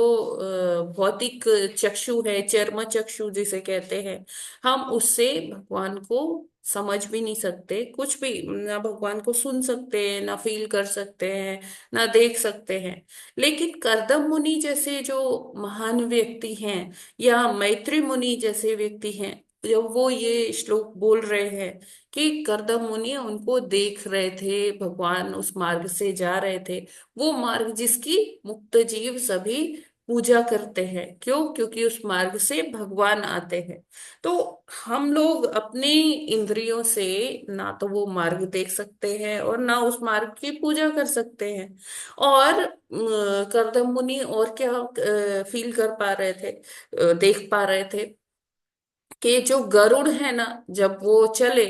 भौतिक चक्षु है, चर्म चक्षु जिसे कहते हैं, हम उससे भगवान को समझ भी नहीं सकते कुछ भी। ना भगवान को सुन सकते हैं, ना फील कर सकते हैं, ना देख सकते हैं। लेकिन करदम मुनि जैसे जो महान व्यक्ति हैं, या मैत्री मुनि जैसे व्यक्ति हैं, जब वो ये श्लोक बोल रहे हैं कि करदम मुनि उनको देख रहे थे, भगवान उस मार्ग से जा रहे थे, वो मार्ग जिसकी मुक्त जीव सभी पूजा करते हैं। क्यों? क्योंकि उस मार्ग से भगवान आते हैं। तो हम लोग अपनी इंद्रियों से ना तो वो मार्ग देख सकते हैं और ना उस मार्ग की पूजा कर सकते हैं। और करदम मुनि और क्या फील कर पा रहे थे, देख पा रहे थे कि जो गरुड़ है ना, जब वो चले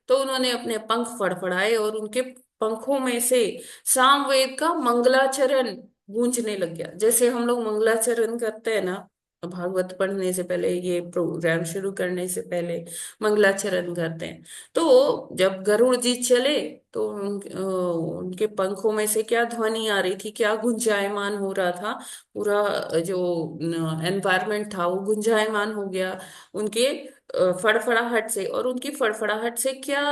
तो उन्होंने अपने पंख फड़फड़ाए और उनके पंखों में से सामवेद का मंगलाचरण गूंजने लग गया। जैसे हम लोग मंगलाचरण करते हैं ना, भागवत पढ़ने से पहले, ये प्रोग्राम शुरू करने से पहले मंगलाचरण करते हैं। तो जब गरुड़ जी चले तो उनके पंखों में से क्या ध्वनि आ रही थी, क्या गुंजायमान हो रहा था, पूरा जो एनवायरमेंट था वो गुंजायमान हो गया उनके फड़फड़ाहट से। और उनकी फड़फड़ाहट से क्या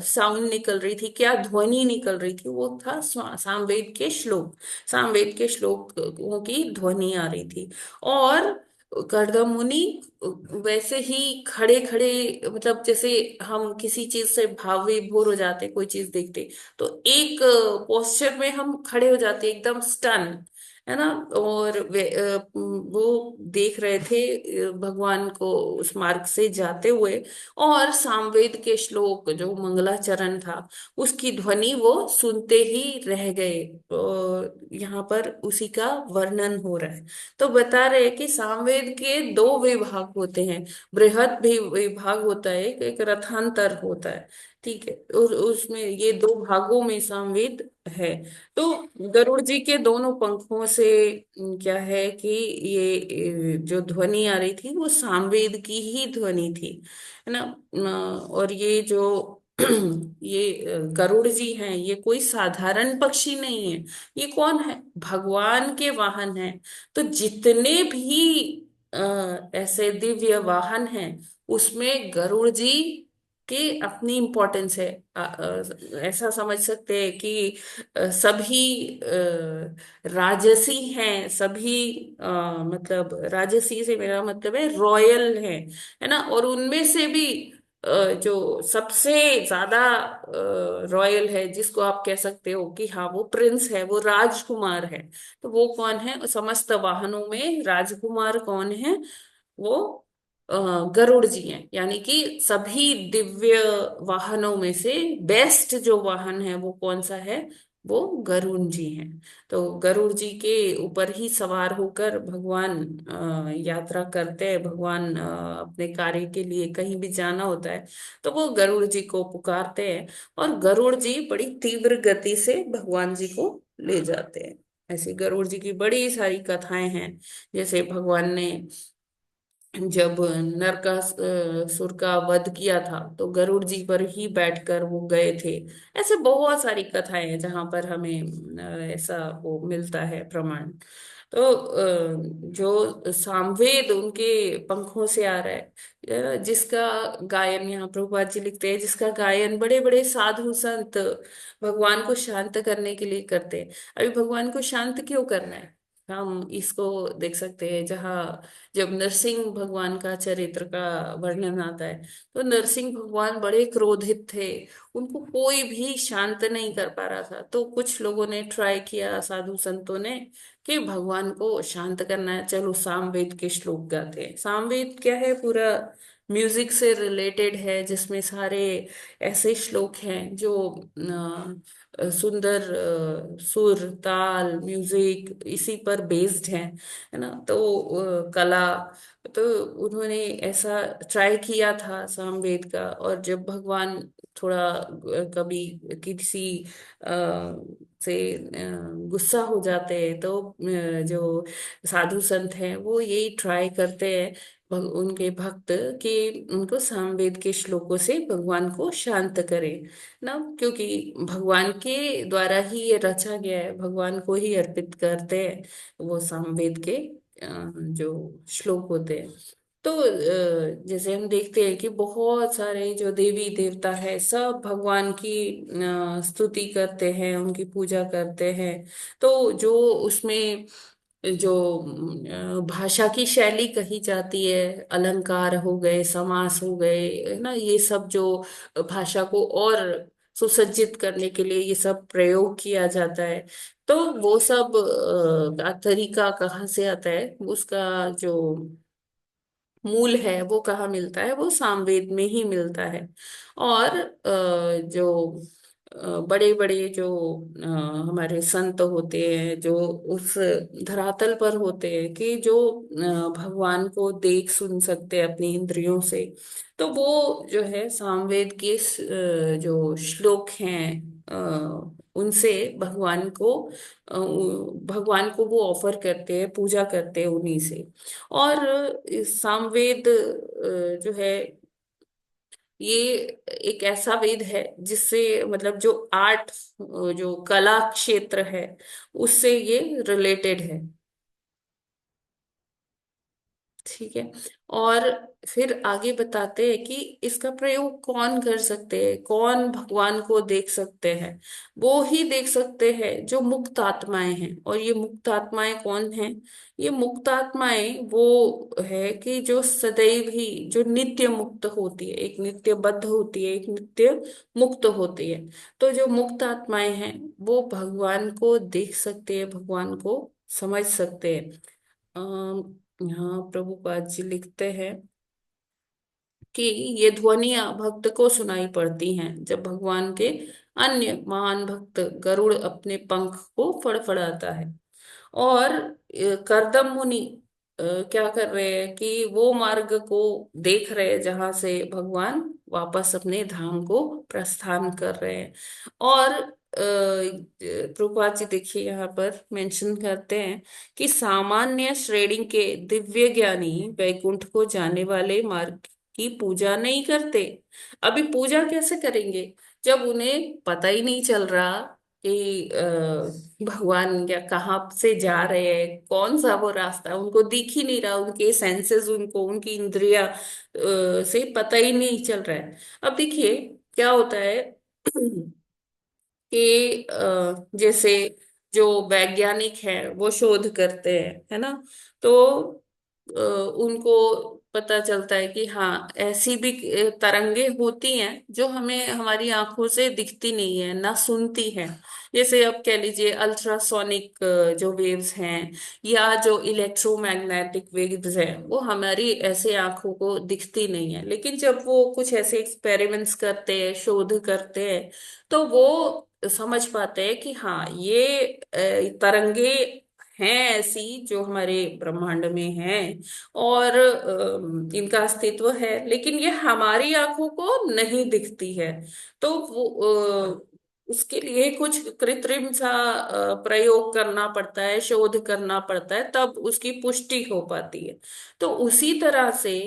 साउंड निकल रही थी, क्या ध्वनि निकल रही थी, वो था सामवेद के श्लोक। सामवेद के श्लोकों की ध्वनि आ रही थी। और करदम मुनि वैसे ही खड़े खड़े, मतलब जैसे हम किसी चीज से भाव विभोर हो जाते, कोई चीज देखते तो एक पोस्चर में हम खड़े हो जाते, एकदम स्टन, है ना। और वो देख रहे थे भगवान को उस मार्ग से जाते हुए, और सामवेद के श्लोक जो मंगलाचरण था उसकी ध्वनि वो सुनते ही रह गए। और यहाँ पर उसी का वर्णन हो रहा है। तो बता रहे हैं कि सामवेद के दो विभाग होते हैं। बृहद भी विभाग होता है, एक रथांतर होता है, ठीक है, और उसमें ये दो भागों में सामवेद है। तो गरुड़ जी के दोनों पंखों से क्या है कि ये जो ध्वनि आ रही थी वो सामवेद की ही ध्वनि थी, है ना। और ये जो ये गरुड़ जी हैं, ये कोई साधारण पक्षी नहीं है। ये कौन है? भगवान के वाहन हैं। तो जितने भी ऐसे दिव्य वाहन हैं उसमें गरुड़ जी की अपनी इम्पोर्टेंस है। ऐसा समझ सकते हैं कि सभी राजसी हैं, सभी मतलब राजसी से मेरा मतलब है रॉयल है ना। और उनमें से भी जो सबसे ज्यादा रॉयल है, जिसको आप कह सकते हो कि हाँ वो प्रिंस है, वो राजकुमार है, तो वो कौन है? समस्त वाहनों में राजकुमार कौन है? वो अ, गरुड़ जी हैं। यानी कि सभी दिव्य वाहनों में से बेस्ट जो वाहन है वो कौन सा है? वो गरुड़ जी हैं। तो गरुड़ जी के ऊपर ही सवार होकर भगवान यात्रा करते हैं। भगवान अपने कार्य के लिए कहीं भी जाना होता है तो वो गरुड़ जी को पुकारते हैं, और गरुड़ जी बड़ी तीव्र गति से भगवान जी को ले जाते हैं। ऐसी गरुड़ जी की बड़ी सारी कथाएं हैं। जैसे भगवान ने जब नरकासुर का वध किया था तो गरुड़ जी पर ही बैठकर वो गए थे। ऐसे बहुत सारी कथाएं हैं जहां पर हमें ऐसा वो मिलता है प्रमाण। तो जो सामवेद उनके पंखों से आ रहा है, जिसका गायन, यहाँ प्रभुपाद जी लिखते हैं, जिसका गायन बड़े बड़े साधु संत भगवान को शांत करने के लिए करते हैं। अभी भगवान को शांत क्यों करना है? हम इसको देख सकते हैं जहाँ जब नरसिंह भगवान का चरित्र का वर्णन आता है तो नरसिंह भगवान बड़े क्रोधित थे। उनको कोई भी शांत नहीं कर पा रहा था। तो कुछ लोगों ने ट्राई किया, साधु संतों ने, कि भगवान को शांत करना है, चलो सामवेद के श्लोक गाते हैं। सामवेद क्या है? पूरा म्यूजिक से रिलेटेड है, जिसमें सारे ऐसे श्लोक हैं जो सुंदर सुर ताल म्यूजिक इसी पर बेस्ड है ना। तो कला, तो उन्होंने ऐसा ट्राई किया था सामवेद का। और जब भगवान थोड़ा कभी किसी से गुस्सा हो जाते हैं तो जो साधु संत हैं वो यही ट्राई करते हैं, उनके भक्त, कि उनको सामवेद के श्लोकों से भगवान को शांत करें ना। क्योंकि भगवान के द्वारा ही ये रचा गया है, भगवान को ही अर्पित करते हैं वो सामवेद के जो श्लोक होते हैं। तो जैसे हम देखते हैं कि बहुत सारे जो देवी देवता है सब भगवान की स्तुति करते हैं, उनकी पूजा करते हैं। तो जो उसमें जो भाषा की शैली कही जाती है, अलंकार हो गए, समास हो गए, है ना, ये सब जो भाषा को और सुसज्जित करने के लिए ये सब प्रयोग किया जाता है। तो वो सब तरीका कहाँ से आता है, उसका जो मूल है वो कहाँ मिलता है? वो सामवेद में ही मिलता है। और जो बड़े बड़े जो हमारे संत होते हैं, जो उस धरातल पर होते हैं, कि जो भगवान को देख सुन सकते हैं अपनी इंद्रियों से, तो वो जो है सामवेद के जो श्लोक हैं उनसे भगवान को वो ऑफर करते हैं, पूजा करते हैं उन्हीं से। और इस सामवेद जो है, ये एक ऐसा वेद है जिससे मतलब जो आर्ट, जो कला क्षेत्र है, उससे ये रिलेटेड है। ठीक है। और फिर आगे बताते हैं कि इसका प्रयोग कौन कर सकते हैं, कौन भगवान को देख सकते हैं। वो ही देख सकते हैं जो मुक्त आत्माएं हैं। और ये मुक्त आत्माएं कौन हैं? ये मुक्त आत्माएं वो है कि जो सदैव ही, जो नित्य मुक्त होती है, एक नित्य बद्ध होती है, एक नित्य मुक्त होती है। तो जो मुक्त आत्माएं हैं वो भगवान को देख सकते हैं, भगवान को समझ सकते हैं। यहाँ प्रभुपाद जी लिखते हैं कि ये ध्वनियां भक्त को सुनाई पड़ती हैं जब भगवान के अन्य महान भक्त गरुड़ अपने पंख को फड़फड़ाता है। और करदम मुनि क्या कर रहे हैं कि वो मार्ग को देख रहे हैं जहां से भगवान वापस अपने धाम को प्रस्थान कर रहे हैं। और प्रभुपाद जी देखिए यहाँ पर मेंशन करते हैं कि सामान्य श्रेणी के दिव्य ज्ञानी वैकुंठ को जाने वाले मार्ग की पूजा नहीं करते। अभी पूजा कैसे करेंगे जब उन्हें पता ही नहीं चल रहा कि भगवान क्या कहाँ से जा रहे हैं, कौन सा वो रास्ता उनको दिख ही नहीं रहा, उनके सेंसेस, उनको उनकी इंद्रिया से पता ही नहीं चल रहा है। अब देखिए क्या होता है कि जैसे जो वैज्ञानिक है वो शोध करते हैं, है ना, तो उनको पता चलता है कि हाँ ऐसी भी तरंगे होती हैं जो हमें हमारी आंखों से दिखती नहीं है, ना सुनती है। जैसे अब कह लीजिए अल्ट्रासोनिक जो वेव्स हैं, या जो इलेक्ट्रोमैग्नेटिक वेव्स हैं, वो हमारी ऐसे आंखों को दिखती नहीं है। लेकिन जब वो कुछ ऐसे एक्सपेरिमेंट्स करते हैं, शोध करते हैं, तो वो समझ पाते हैं कि हाँ ये तरंगे हैं ऐसी जो हमारे ब्रह्मांड में हैं, और इनका अस्तित्व है, लेकिन ये हमारी आंखों को नहीं दिखती है। तो वो उसके लिए कुछ कृत्रिम सा प्रयोग करना पड़ता है, शोध करना पड़ता है, तब उसकी पुष्टि हो पाती है। तो उसी तरह से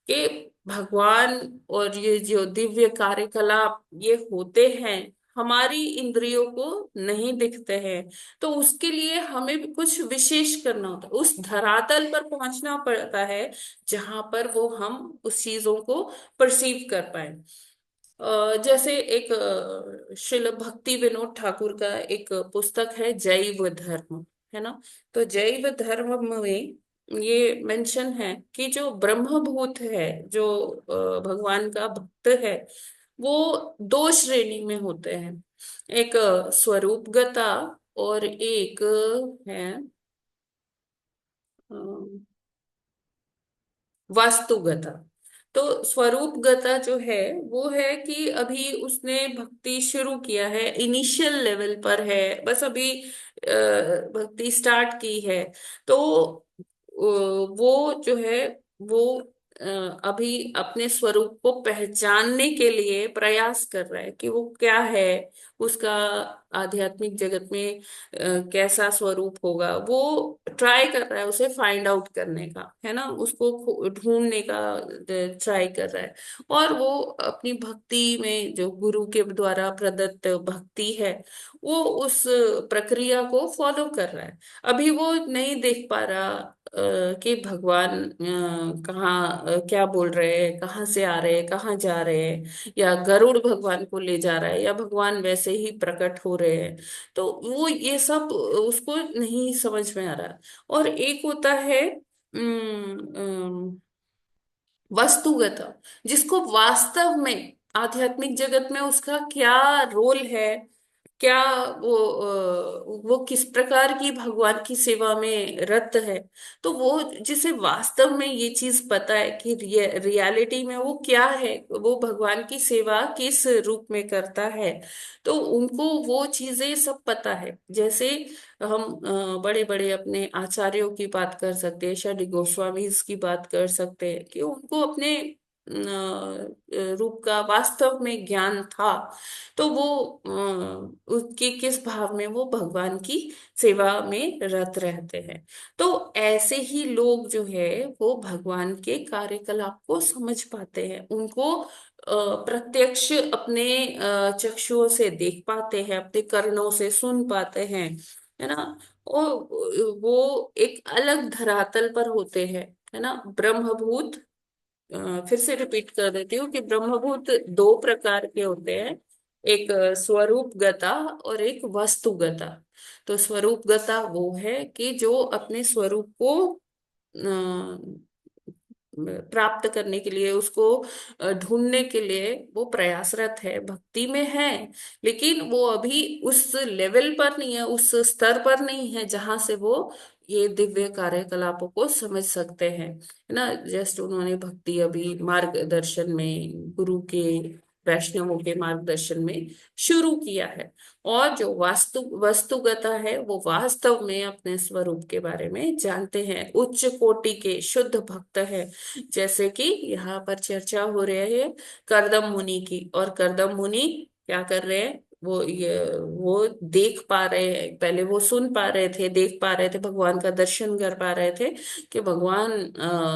कि भगवान और ये जो दिव्य कार्यकलाप ये होते हैं, हमारी इंद्रियों को नहीं दिखते हैं। तो उसके लिए हमें भी कुछ विशेष करना होता है, उस धरातल पर पहुंचना पड़ता है जहां पर वो हम उस चीजों को परसीव कर पाए। जैसे एक श्रील भक्ति विनोद ठाकुर का एक पुस्तक है जैव धर्म, है ना। तो जैव धर्म में ये मेंशन है कि जो ब्रह्मभूत है, जो भगवान का भक्त है, वो दो श्रेणी में होते हैं। एक स्वरूपगता, और एक है अ, वास्तुगता। तो स्वरूपगता जो है वो है कि अभी उसने भक्ति शुरू किया है, इनिशियल लेवल पर है, बस अभी भक्ति स्टार्ट की है। तो वो जो है वो अ, अभी अपने स्वरूप को पहचानने के लिए प्रयास कर रहा है कि वो क्या है, उसका आध्यात्मिक जगत में कैसा स्वरूप होगा, वो ट्राई कर रहा है उसे फाइंड आउट करने का, है ना, उसको ढूंढने का ट्राई कर रहा है। और वो अपनी भक्ति में जो गुरु के द्वारा प्रदत्त भक्ति है, वो उस प्रक्रिया को फॉलो कर रहा है। अभी वो नहीं देख पा रहा कि भगवान कहाँ क्या बोल रहे हैं, कहाँ से आ रहे हैं, कहाँ जा रहे हैं, या गरुड़ भगवान को ले जा रहा है, या भगवान वैसे ही प्रकट हो रहे हैं। तो वो ये सब उसको नहीं समझ में आ रहा। और एक होता है वस्तुगत, जिसको वास्तव में आध्यात्मिक जगत में उसका क्या रोल है, क्या वो किस प्रकार की भगवान की सेवा में रत है। तो वो जिसे वास्तव में ये चीज पता है कि रियलिटी में वो क्या है, वो भगवान की सेवा किस रूप में करता है, तो उनको वो चीजें सब पता है। जैसे हम बड़े बड़े अपने आचार्यों की बात कर सकते हैं, शैली गोस्वामी की बात कर सकते हैं, कि उनको अपने रूप का वास्तव में ज्ञान था। तो वो उसके किस भाव में वो भगवान की सेवा में रत रहते हैं। तो ऐसे ही लोग जो है वो भगवान के कार्यकलाप को समझ पाते हैं, उनको प्रत्यक्ष अपने चक्षुओं से देख पाते हैं, अपने कर्णों से सुन पाते हैं, है ना। वो एक अलग धरातल पर होते हैं, है ना। ब्रह्मभूत, फिर से रिपीट कर देती हूँ कि ब्रह्मभूत दो प्रकार के होते हैं, एक स्वरूप गता और एक वस्तुगता। तो स्वरूप गता वो है कि जो अपने स्वरूप को प्राप्त करने के लिए, उसको ढूंढने के लिए वो प्रयासरत है, भक्ति में है, लेकिन वो अभी उस लेवल पर नहीं है, उस स्तर पर नहीं है जहां से वो ये दिव्य कार्यकलापों को समझ सकते हैं, है ना। जस्ट उन्होंने भक्ति अभी मार्गदर्शन में, गुरु के, वैष्णवों के मार्गदर्शन में शुरू किया है। और जो वस्तुगता है वो वास्तव में अपने स्वरूप के बारे में जानते हैं, उच्च कोटि के शुद्ध भक्त है। जैसे कि यहाँ पर चर्चा हो रही है करदम मुनि की, और करदम मुनि क्या कर रहे हैं, वो देख पा रहे हैं, पहले वो सुन पा रहे थे, देख पा रहे थे, भगवान का दर्शन कर पा रहे थे कि भगवान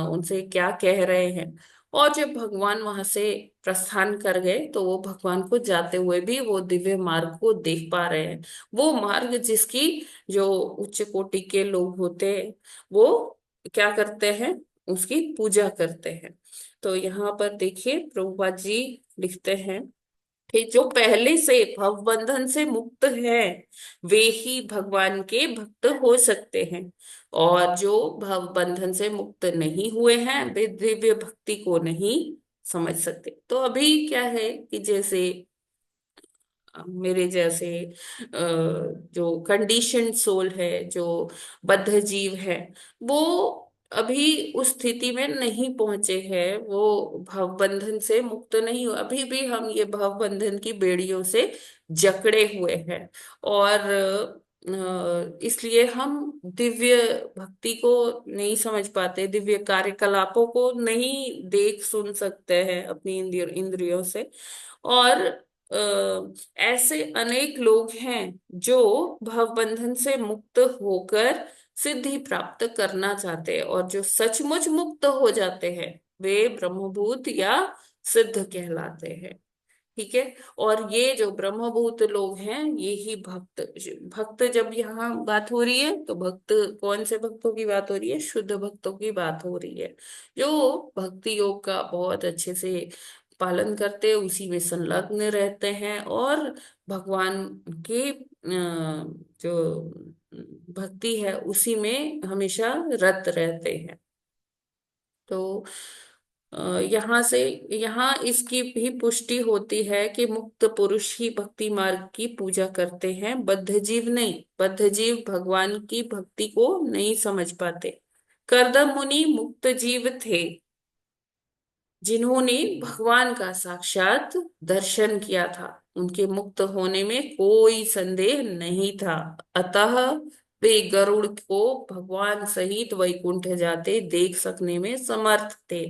उनसे क्या कह रहे हैं। और जब भगवान वहां से प्रस्थान कर गए तो वो भगवान को जाते हुए भी वो दिव्य मार्ग को देख पा रहे हैं। वो मार्ग जिसकी, जो उच्च कोटि के लोग होते हैं वो क्या करते हैं, उसकी पूजा करते हैं। तो यहाँ पर देखिए प्रभुपाद जी लिखते हैं कि जो पहले से भव बंधन से मुक्त है वे ही भगवान के भक्त हो सकते हैं, और जो भव बंधन से मुक्त नहीं हुए हैं वे दिव्य भक्ति को नहीं समझ सकते। तो अभी क्या है कि जैसे मेरे जैसे जो कंडीशन सोल है, जो बद्ध जीव है, वो अभी उस स्थिति में नहीं पहुंचे हैं, वो भव बंधन से मुक्त नहीं हुए, अभी भी हम ये भव बंधन की बेड़ियों से जकड़े हुए हैं। और इसलिए हम दिव्य भक्ति को नहीं समझ पाते, दिव्य कार्यकलापों को नहीं देख सुन सकते हैं अपनी इंद्रियों से। और ऐसे अनेक लोग हैं जो भवबंधन से मुक्त होकर सिद्धि प्राप्त करना चाहते हैं, और जो सचमुच मुक्त हो जाते हैं वे ब्रह्मभूत या सिद्ध कहलाते हैं। ठीक है। और ये जो ब्रह्मभूत लोग हैं ये ही भक्त। भक्त जब यहाँ बात हो रही है तो भक्त कौन से भक्तों की बात हो रही है, शुद्ध भक्तों की बात हो रही है, जो भक्ति योग का बहुत अच्छे से पालन करते हैं, उसी में संलग्न रहते हैं, और भगवान के जो भक्ति है उसी में हमेशा रत रहते हैं। तो यहाँ से, यहाँ इसकी भी पुष्टि होती है कि मुक्त पुरुष ही भक्ति मार्ग की पूजा करते हैं, बद्ध जीव नहीं। बद्ध जीव भगवान की भक्ति को नहीं समझ पाते। करदम मुनि मुक्त जीव थे जिन्होंने भगवान का साक्षात दर्शन किया था, उनके मुक्त होने में कोई संदेह नहीं था, अतः वे गरुड़ को भगवान सहित वैकुंठ जाते देख सकने में समर्थ थे,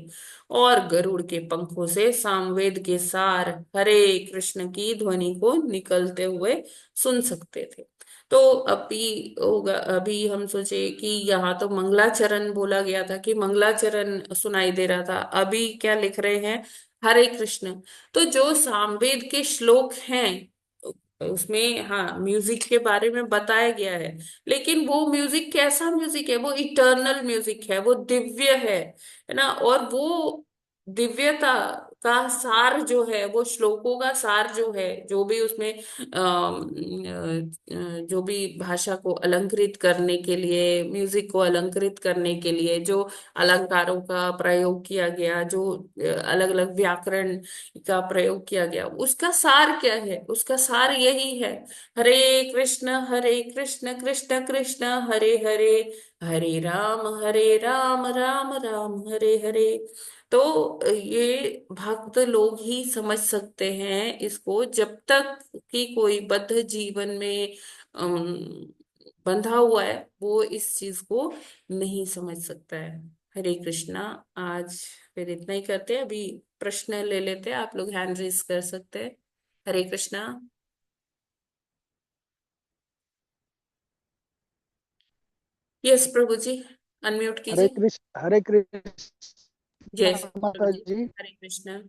और गरुड़ के पंखों से सामवेद के सार हरे कृष्ण की ध्वनि को निकलते हुए सुन सकते थे। तो अभी होगा, अभी हम सोचे कि यहाँ तो मंगलाचरण बोला गया था, कि मंगलाचरण सुनाई दे रहा था, अभी क्या लिख रहे हैं, हरे कृष्ण। तो जो सामवेद के श्लोक हैं उसमें हाँ म्यूजिक के बारे में बताया गया है, लेकिन वो म्यूजिक कैसा म्यूजिक है, वो इटर्नल म्यूजिक है, वो दिव्य है ना। और वो दिव्यता का सार जो है, वो श्लोकों का सार जो है, जो भी उसमें जो भी भाषा को अलंकृत करने के लिए, म्यूजिक को अलंकृत करने के लिए जो अलंकारों का प्रयोग किया गया, जो अलग अलग व्याकरण का प्रयोग किया गया, उसका सार क्या है? उसका सार यही है, हरे कृष्ण कृष्ण कृष्ण हरे हरे, हरे राम राम राम हरे हरे। तो ये भक्त लोग ही समझ सकते हैं इसको, जब तक कि कोई बद्ध जीवन में बंधा हुआ है, वो इस चीज को नहीं समझ सकता है। हरे कृष्णा। आज फिर इतना ही करते हैं, अभी प्रश्न ले लेते हैं, आप लोग हैंड रेज कर सकते हैं। हरे कृष्णा। यस प्रभु जी, अनम्यूट कीजिए। हरे कृष्ण जय श्री प्रभु माता जी। जी। हरे कृष्णा।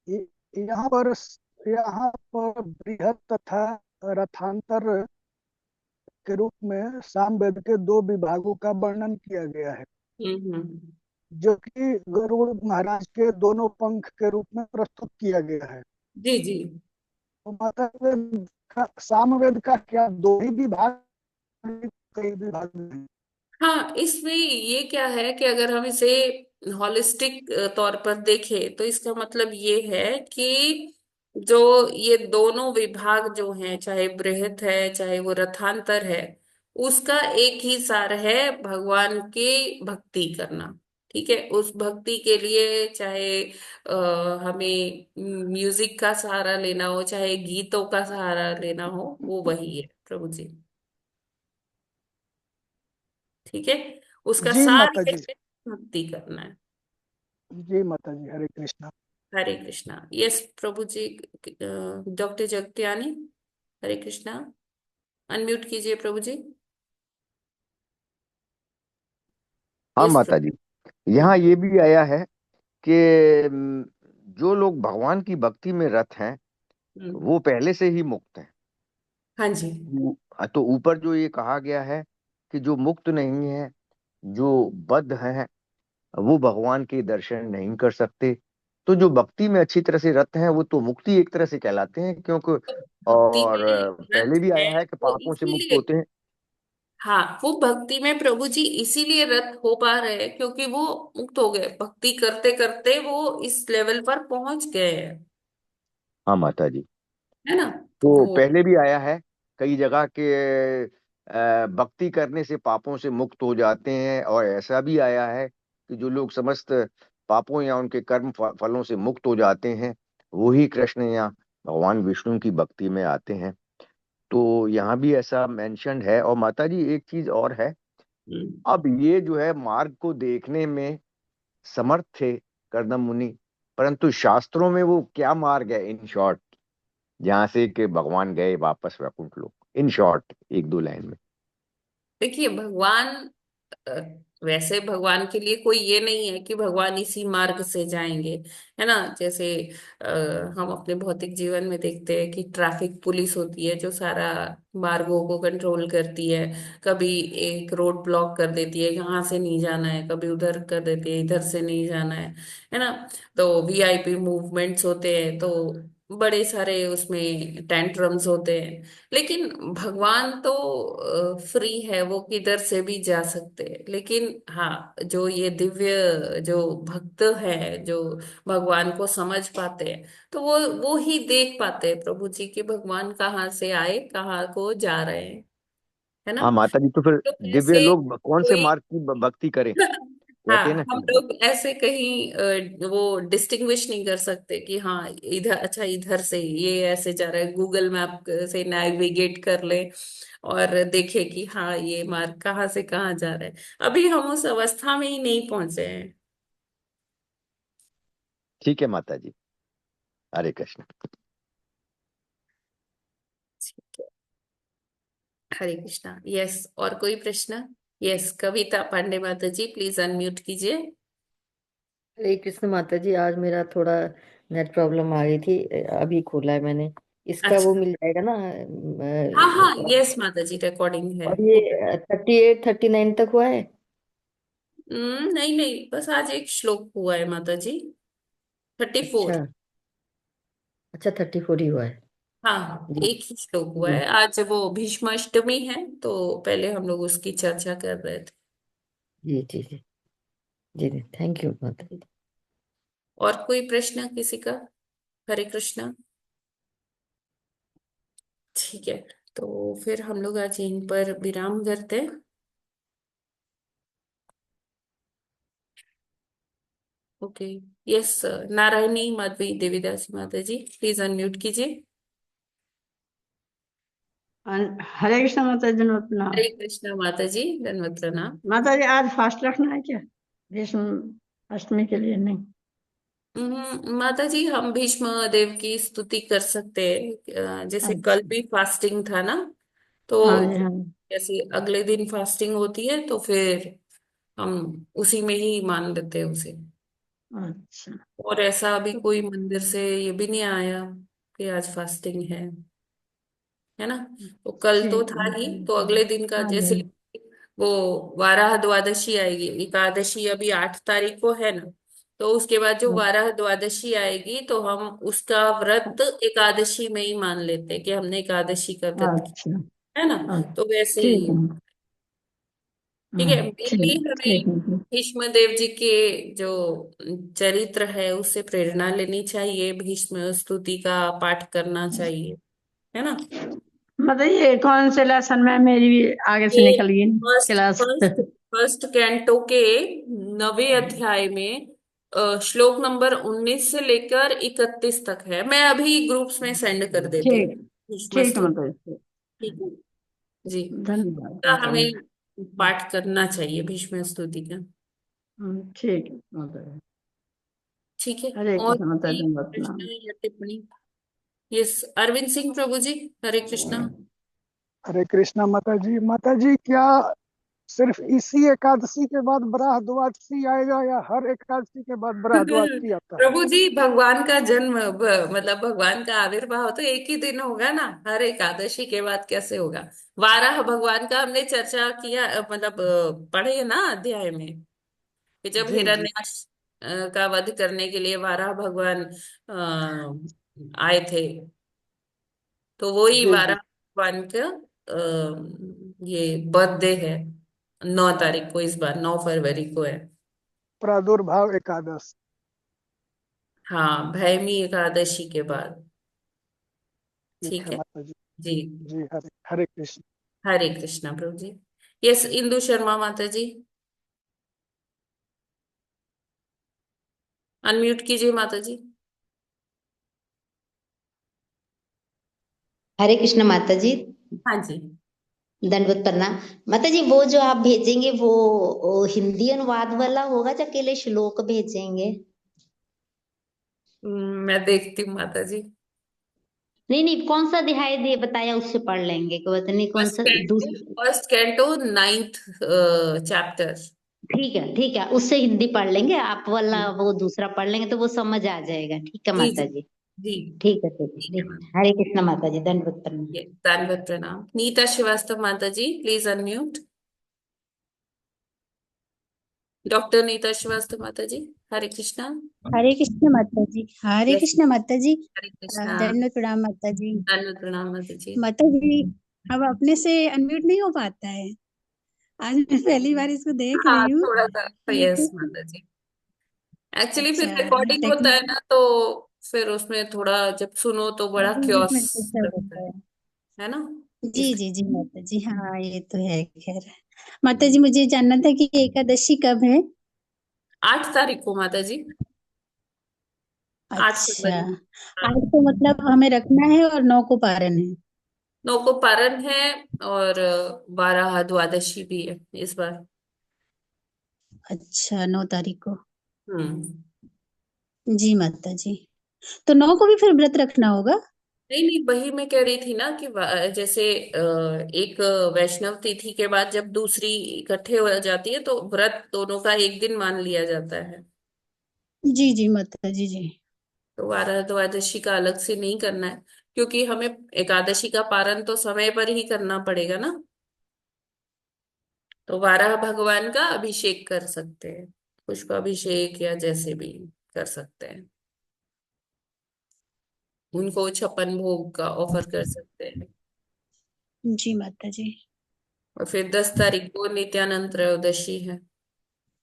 य- यहाँ पर बृहत तथा रथांतर के रूप में सामवेद के दो विभागों का वर्णन किया गया है, हम्म। जो कि गरुड़ महाराज के दोनों पंख के रूप में प्रस्तुत किया गया है। जी जी। तो माता सामवेद का क्या दो ही विभाग, कई विभाग नहीं? हाँ, इसमें ये क्या है कि अगर हम इसे हॉलिस्टिक तौर पर देखें तो इसका मतलब ये है कि जो ये दोनों विभाग जो हैं, चाहे बृहत है चाहे वो रथांतर है, उसका एक ही सार है, भगवान की भक्ति करना। ठीक है, उस भक्ति के लिए चाहे हमें म्यूजिक का सहारा लेना हो, चाहे गीतों का सहारा लेना हो, वो वही है प्रभु जी। ठीक है, उसका जी सार माता ये जी। है, भक्ति करना है। जी माता जी, हरे कृष्णा। हरे कृष्णा। यस प्रभु जी। डॉक्टर जगत्यानी। हरे कृष्णा। अनम्यूट कीजिए प्रभु जी। हाँ यस माता प्रभु। जी, यहाँ ये भी आया है कि जो लोग भगवान की भक्ति में रत हैं हम्म। वो पहले से ही मुक्त हैं। हाँ जी। तो ऊपर जो ये कहा गया है कि जो मुक्त नहीं है, जो बद्ध हैं, वो भगवान के दर्शन नहीं कर सकते। तो जो भक्ति में अच्छी तरह से रत हैं वो तो मुक्ति एक तरह से कहलाते हैं, क्योंकि तो भक्ति और में पहले रत भी है आया है कि वो पापों से मुक्त इसीलिए, होते हैं। हाँ, वो भक्ति में प्रभु जी इसीलिए रत हो पा रहे हैं क्योंकि वो मुक्त हो गए, भक्ति करते करते वो इस लेवल पर पहुंच गए हैं। हाँ माता जी, है ना? तो तो वो, पहले भी आया है कई जगह के भक्ति करने से पापों से मुक्त हो जाते हैं, और ऐसा भी आया है कि जो लोग समस्त पापों या उनके कर्म फलों से मुक्त हो जाते हैं, वो ही कृष्ण या भगवान विष्णु की भक्ति में आते हैं। तो यहाँ भी ऐसा मेंशन्ड है। और माता जी एक चीज और है, अब ये जो है मार्ग को देखने में समर्थ थे कर्दम मुनि, परंतु शास्त्रों में वो क्या मार्ग है इन शॉर्ट, जहां से कि भगवान गए वापस वैकुंठ लोक, इन शॉर्ट एक दो लाइन में। देखिए भगवान, अ, वैसे भगवान के लिए कोई ये नहीं है कि भगवान इसी मार्ग से जाएंगे। है ना? जैसे आ, हम अपने भौतिक जीवन में देखते हैं कि ट्रैफिक पुलिस होती है जो सारा मार्गों को कंट्रोल करती है। कभी एक रोड ब्लॉक कर देती है, यहाँ से नहीं जाना है, कभी उधर कर देती है, इधर से नहीं जाना है ना? तो वीआईपी मूवमेंट्स होते हैं, तो बड़े सारे उसमें टेंट्रम्स होते हैं। लेकिन भगवान तो फ्री है, वो किधर से भी जा सकते हैं। लेकिन हाँ, जो ये दिव्य जो भक्त है, जो भगवान को समझ पाते हैं, तो वो ही देख पाते हैं प्रभु जी कि भगवान कहाँ से आए, कहाँ को जा रहे हैं। है ना? हाँ माता जी, तो फिर तो दिव्य ऐसे लोग कौन से कोई मार्ग की भक्ति करें, कहते हैं हाँ, ना हम कि लोग ऐसे कहीं वो डिस्टिंग्विश नहीं कर सकते कि हाँ इधर, अच्छा इधर से ये ऐसे जा रहा है, गूगल मैप से नेविगेट कर ले और देखे कि हाँ ये मार्ग कहाँ से कहाँ जा रहा है। अभी हम उस अवस्था में ही नहीं पहुंचे हैं। ठीक है माता जी, हरे कृष्ण। ठीक है। हरे कृष्णा। यस, और कोई प्रश्न? यस, कविता पांडे माता जी, प्लीज अनम्यूट कीजिए। हरे कृष्ण माता जी, आज मेरा थोड़ा नेट प्रॉब्लम आ गई थी, अभी खोला है मैंने। इसका वो अच्छा। मिल जाएगा ना हाँ हाँ, यस माता जी, रिकॉर्डिंग है। और ये 38 39 तक हुआ है? नहीं नहीं, बस आज एक श्लोक हुआ है माता जी। 34। अच्छा अच्छा 34 ही हुआ है। हाँ, जी एक ही श्लोक हुआ जी है। आज वो भीष्माष्टमी है तो पहले हम लोग उसकी चर्चा कर रहे थे। जी जी जी जी जी, थैंक यू माता जी। और कोई प्रश्न किसी का? हरे कृष्णा। ठीक है, तो फिर हम लोग आज यहीं पर विराम करते हैं। ओके। यस, नारायणी माधवी देवीदासी माता जी, प्लीज अनम्यूट कीजिए। हरे कृष्ण माता जी, दंडवत प्रणाम। हरे कृष्णा माता जी, धन्यवाद प्रणाम। माता जी आज फास्ट रखना है क्या? भीष्म अष्टमी के लिए नहीं? माता जी, हम भीष्म देव की स्तुति कर सकते हैं। जैसे कल अच्छा। भी फास्टिंग था ना, तो हाँ जी हाँ। जैसे अगले दिन फास्टिंग होती है तो फिर हम उसी में ही मान लेते हैं उसे। अच्छा। और ऐसा अभी कोई मंदिर से ये भी नहीं आया कि आज फास्टिंग है ना। तो कल तो ठीक था ही, है। तो अगले दिन का हाँ जैसे जी। वो वाराह द्वादशी आएगी, एकादशी अभी 8 तारीख को है ना, तो उसके बाद जो वाराह द्वादशी आएगी तो हम उसका व्रत एकादशी में ही मान लेते हैं कि हमने एकादशी का व्रत अच्छा। किया है ना। अच्छा, तो वैसे ठीक ही है। ठीक है, ठीक। मेनली हमें ठीक है। भीष्म देव जी के जो चरित्र है उससे प्रेरणा लेनी चाहिए, भीष्म स्तुति का पाठ करना चाहिए, है ना। बताइए कौन से लेसन में मेरी भी आगे से ये निकल गई first class? First first canto के 9वें अध्याय में श्लोक नंबर 19 से लेकर 31 तक है। मैं अभी ग्रुप्स में सेंड कर देती हूँ ठीक। भीष्म ठीक है स्तुति। मतलब। ठीक है जी। धन्यवाद का माता जी। हमें पाठ करना चाहिए भीष्म स्तुति का। ठीक है मतलब। ठीक है, हरे और कृष्ण माता कोई जी, प्रश्न प्रणाम। या टिप्पणी? यस, अरविंद सिंह प्रभु जी, हरे कृष्णा। हरे कृष्णा माता जी। माता जी, क्या सिर्फ इसी एकादशी के बाद बराह द्वादशी आएगा या हर एकादशी के बाद बराह द्वादशी आता है? प्रभु जी, भगवान का जन्म मतलब भगवान का आविर्भाव तो एक ही दिन होगा ना, हर एकादशी के बाद कैसे होगा? वाराह भगवान का हमने चर्चा किया, मतलब पढ़े है ना अध्याय में, कि जब जी जी। हिरण्याक्ष का वध करने के लिए वाराह भगवान आए थे, तो वही जी जी। वाराह भगवान का ये बर्थडे है। 9 तारीख को, इस बार 9 फरवरी को है। प्रादुर्भाव एकादश। हाँ, भैमी एकादशी के बाद। ठीक ठीक है है माता जी। जी। जी हरे हरे कृष्ण। हरे कृष्णा प्रभु जी। यस, इंदु शर्मा माता जी, अनम्यूट कीजिए माता जी। हरे कृष्ण माता जी, हाँ जी। दंडवत प्रणाम। माता जी वो जो आप भेजेंगे वो हिंदी अनुवाद वाला होगा या अकेले श्लोक भेजेंगे? मैं देखती हूँ माता जी। नहीं नहीं, कौन सा अध्याय दे बताया उससे पढ़ लेंगे, को पता नहीं कौन फर्स्ट सा कैंटो दूसरा। First canto 9th chapter. ठीक है ठीक है, उससे हिंदी पढ़ लेंगे, आप वाला वो दूसरा पढ़ लेंगे तो वो समझ आ जाएगा। ठीक है जी माता जी जी। जी। ठीक है ठीक है ठीक है ठीक माता। है। हरे कृष्ण माता जी, दंडवत प्रणाम। ये धन्यवाद प्रणाम। नीता श्रीवास्तव माता जी, please unmute. Doctor Neeta Srivastava माता जी, हरे कृष्णा। हरे कृष्ण माता जी। हरे यस, कृष्ण माता जी। हरे कृष्णा। दंडवत प्रणाम माता जी। धन्यवाद प्रणाम माता जी। माता जी अब अपने से अनम्यूट नहीं हो पाता है। आज मैं पहली बार इसको देख हाँ, रही हूँ। थोड़ा सा यस माता जी। एक्चुअली फिर अच्छा। रिकॉर्डिंग होता है टेक्निक ना, तो फिर उसमें थोड़ा जब सुनो तो बड़ा बीच बीच क्योस में डिस्टर्ब लगता होता है। है ना। जी इसलिए जी जी माता जी, हाँ ये तो है खैर। माता जी मुझे जानना था कि एकादशी कब है? 8 तारीख को माता जी, 8 अच्छा। फरवरी हाँ। आज तो मतलब हमें रखना है और 9 को पारण है। 9 को पारण है, और 12 द्वादशी भी है इस बार। अच्छा, 9 तारीख को। हम्म। जी माता जी, तो 9 को भी फिर व्रत रखना होगा? नहीं नहीं, वही मैं कह रही थी ना कि जैसे एक वैष्णव तिथि के बाद जब दूसरी इकट्ठे हो जाती है तो व्रत दोनों का एक दिन मान लिया जाता है। जी जी माता जी जी। तो 12 द्वादशी का अलग से नहीं करना है, क्योंकि हमें एकादशी का पारण तो समय पर ही करना पड़ेगा ना। तो 12 भगवान का अभिषेक कर सकते हैं, पुष्पाभिषेक या जैसे भी कर सकते हैं। उनको 56 भोग का ऑफर कर सकते हैं। जी माता जी। और फिर 10 तारीख को नित्यानंद त्रयोदशी है।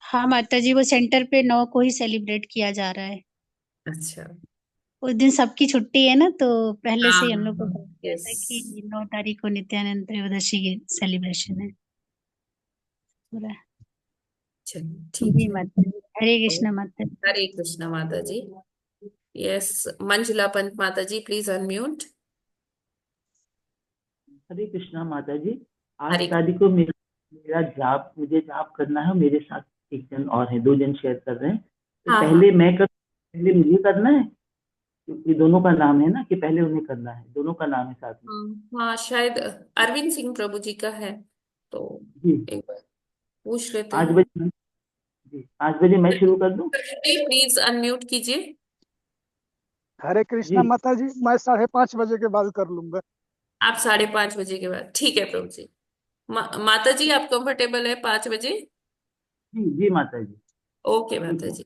हाँ माता जी, वो सेंटर पे 9 को ही सेलिब्रेट किया जा रहा है। अच्छा। उस दिन सबकी छुट्टी है ना, तो पहले से ही हम लोग को हाँ। बता दिया यस। था कि 9 तारीख को नित्यानंद त्रयोदशी की सेलिब्रेशन है पूरा। चलिए ठीक जी है। माता जी, हरे और कृष्णा माता जी। हरे कृष्णा माता जी। यस, मंजुला पंत माता जी प्लीज अनम्यूट। हरे कृष्णा माता जी। 8 हरे। तारीख को मुझे जाप करना है। मेरे साथ एक जन और है, 2 जन शेयर कर रहे हैं। तो हाँ हाँ पहले मुझे करना है, क्योंकि दोनों का नाम है ना, कि पहले उन्हें करना है, दोनों का नाम है साथ में। हाँ, शायद अरविंद सिंह प्रभु जी का है, तो जी एक बार पूछ लेते 5 हैं। बजे। जी 5 बजे मैं शुरू कर दूं? प्लीज अनम्यूट कीजिए। हरे कृष्णा जी माता जी, मैं 5:30 बजे के बाद कर लूंगा। आप 5:30 बजे के बाद, ठीक है प्रभु जी। माता जी आप कंफर्टेबल है 5 बजे? जी जी माता जी। ओके ठीक माता है, जी।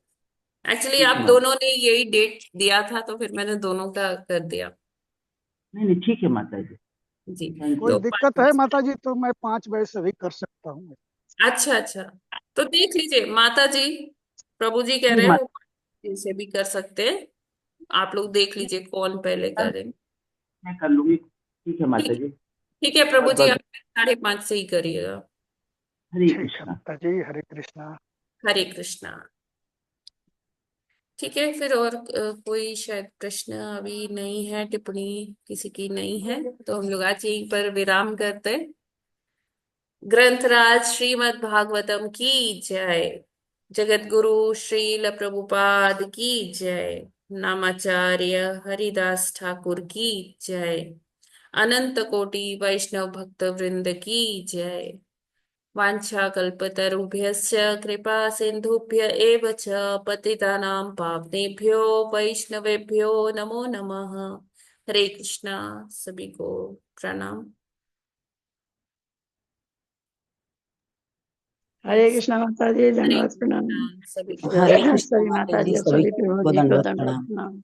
एक्चुअली ठीक है आप माता। दोनों ने यही डेट दिया था, तो फिर मैंने दोनों का कर दिया। नहीं नहीं, ठीक है माता जी। जी। थैंक कोई यू। तो दिक्कत है माता जी तो मैं 5 बजे से भी कर सकता हूँ। अच्छा अच्छा, तो देख लीजिए माता जी। प्रभु जी कह जी रहे हैं वो माता, 5 से भी कर सकते हैं। आप लोग देख लीजिए कौन पहले करें। मैं कर लूंगी। ठीक है माता ठीक। जी। ठीक है प्रभु बहुत जी, बहुत आप 5:30 से ही करिएगा। हरे ठीक है कृष्णा। माता जी, हरे कृष्णा। हरे कृष्णा। ठीक है फिर, और कोई शायद प्रश्न अभी नहीं है, टिप्पणी किसी की नहीं है, तो हम लोग आज यहीं पर विराम करते हैं। ग्रंथराज श्रीमद् भागवतम की जय। जगत गुरु श्रील प्रभुपाद की जय। नामाचार्य हरिदास ठाकुर की जय। अनंत कोटि वैष्णव भक्त वृंद की जय। वाञ्छाकल्पतरुभ्यश्च कृपा सिन्धुभ्य एव च पतितानां पावनेभ्यो वैष्णवेभ्यो नमो नमः। हरे कृष्णा, सभी को प्रणाम। हरे यस। कृष्णा माता जी, हरे दंडवत प्रणाम। कृष्णा सभी को हरे प्रणाम। कृष्णा सभी माता माता जी, जी और सभी सभी प्रभु को जी को दंडवत दंडवत प्रणाम। प्रणाम।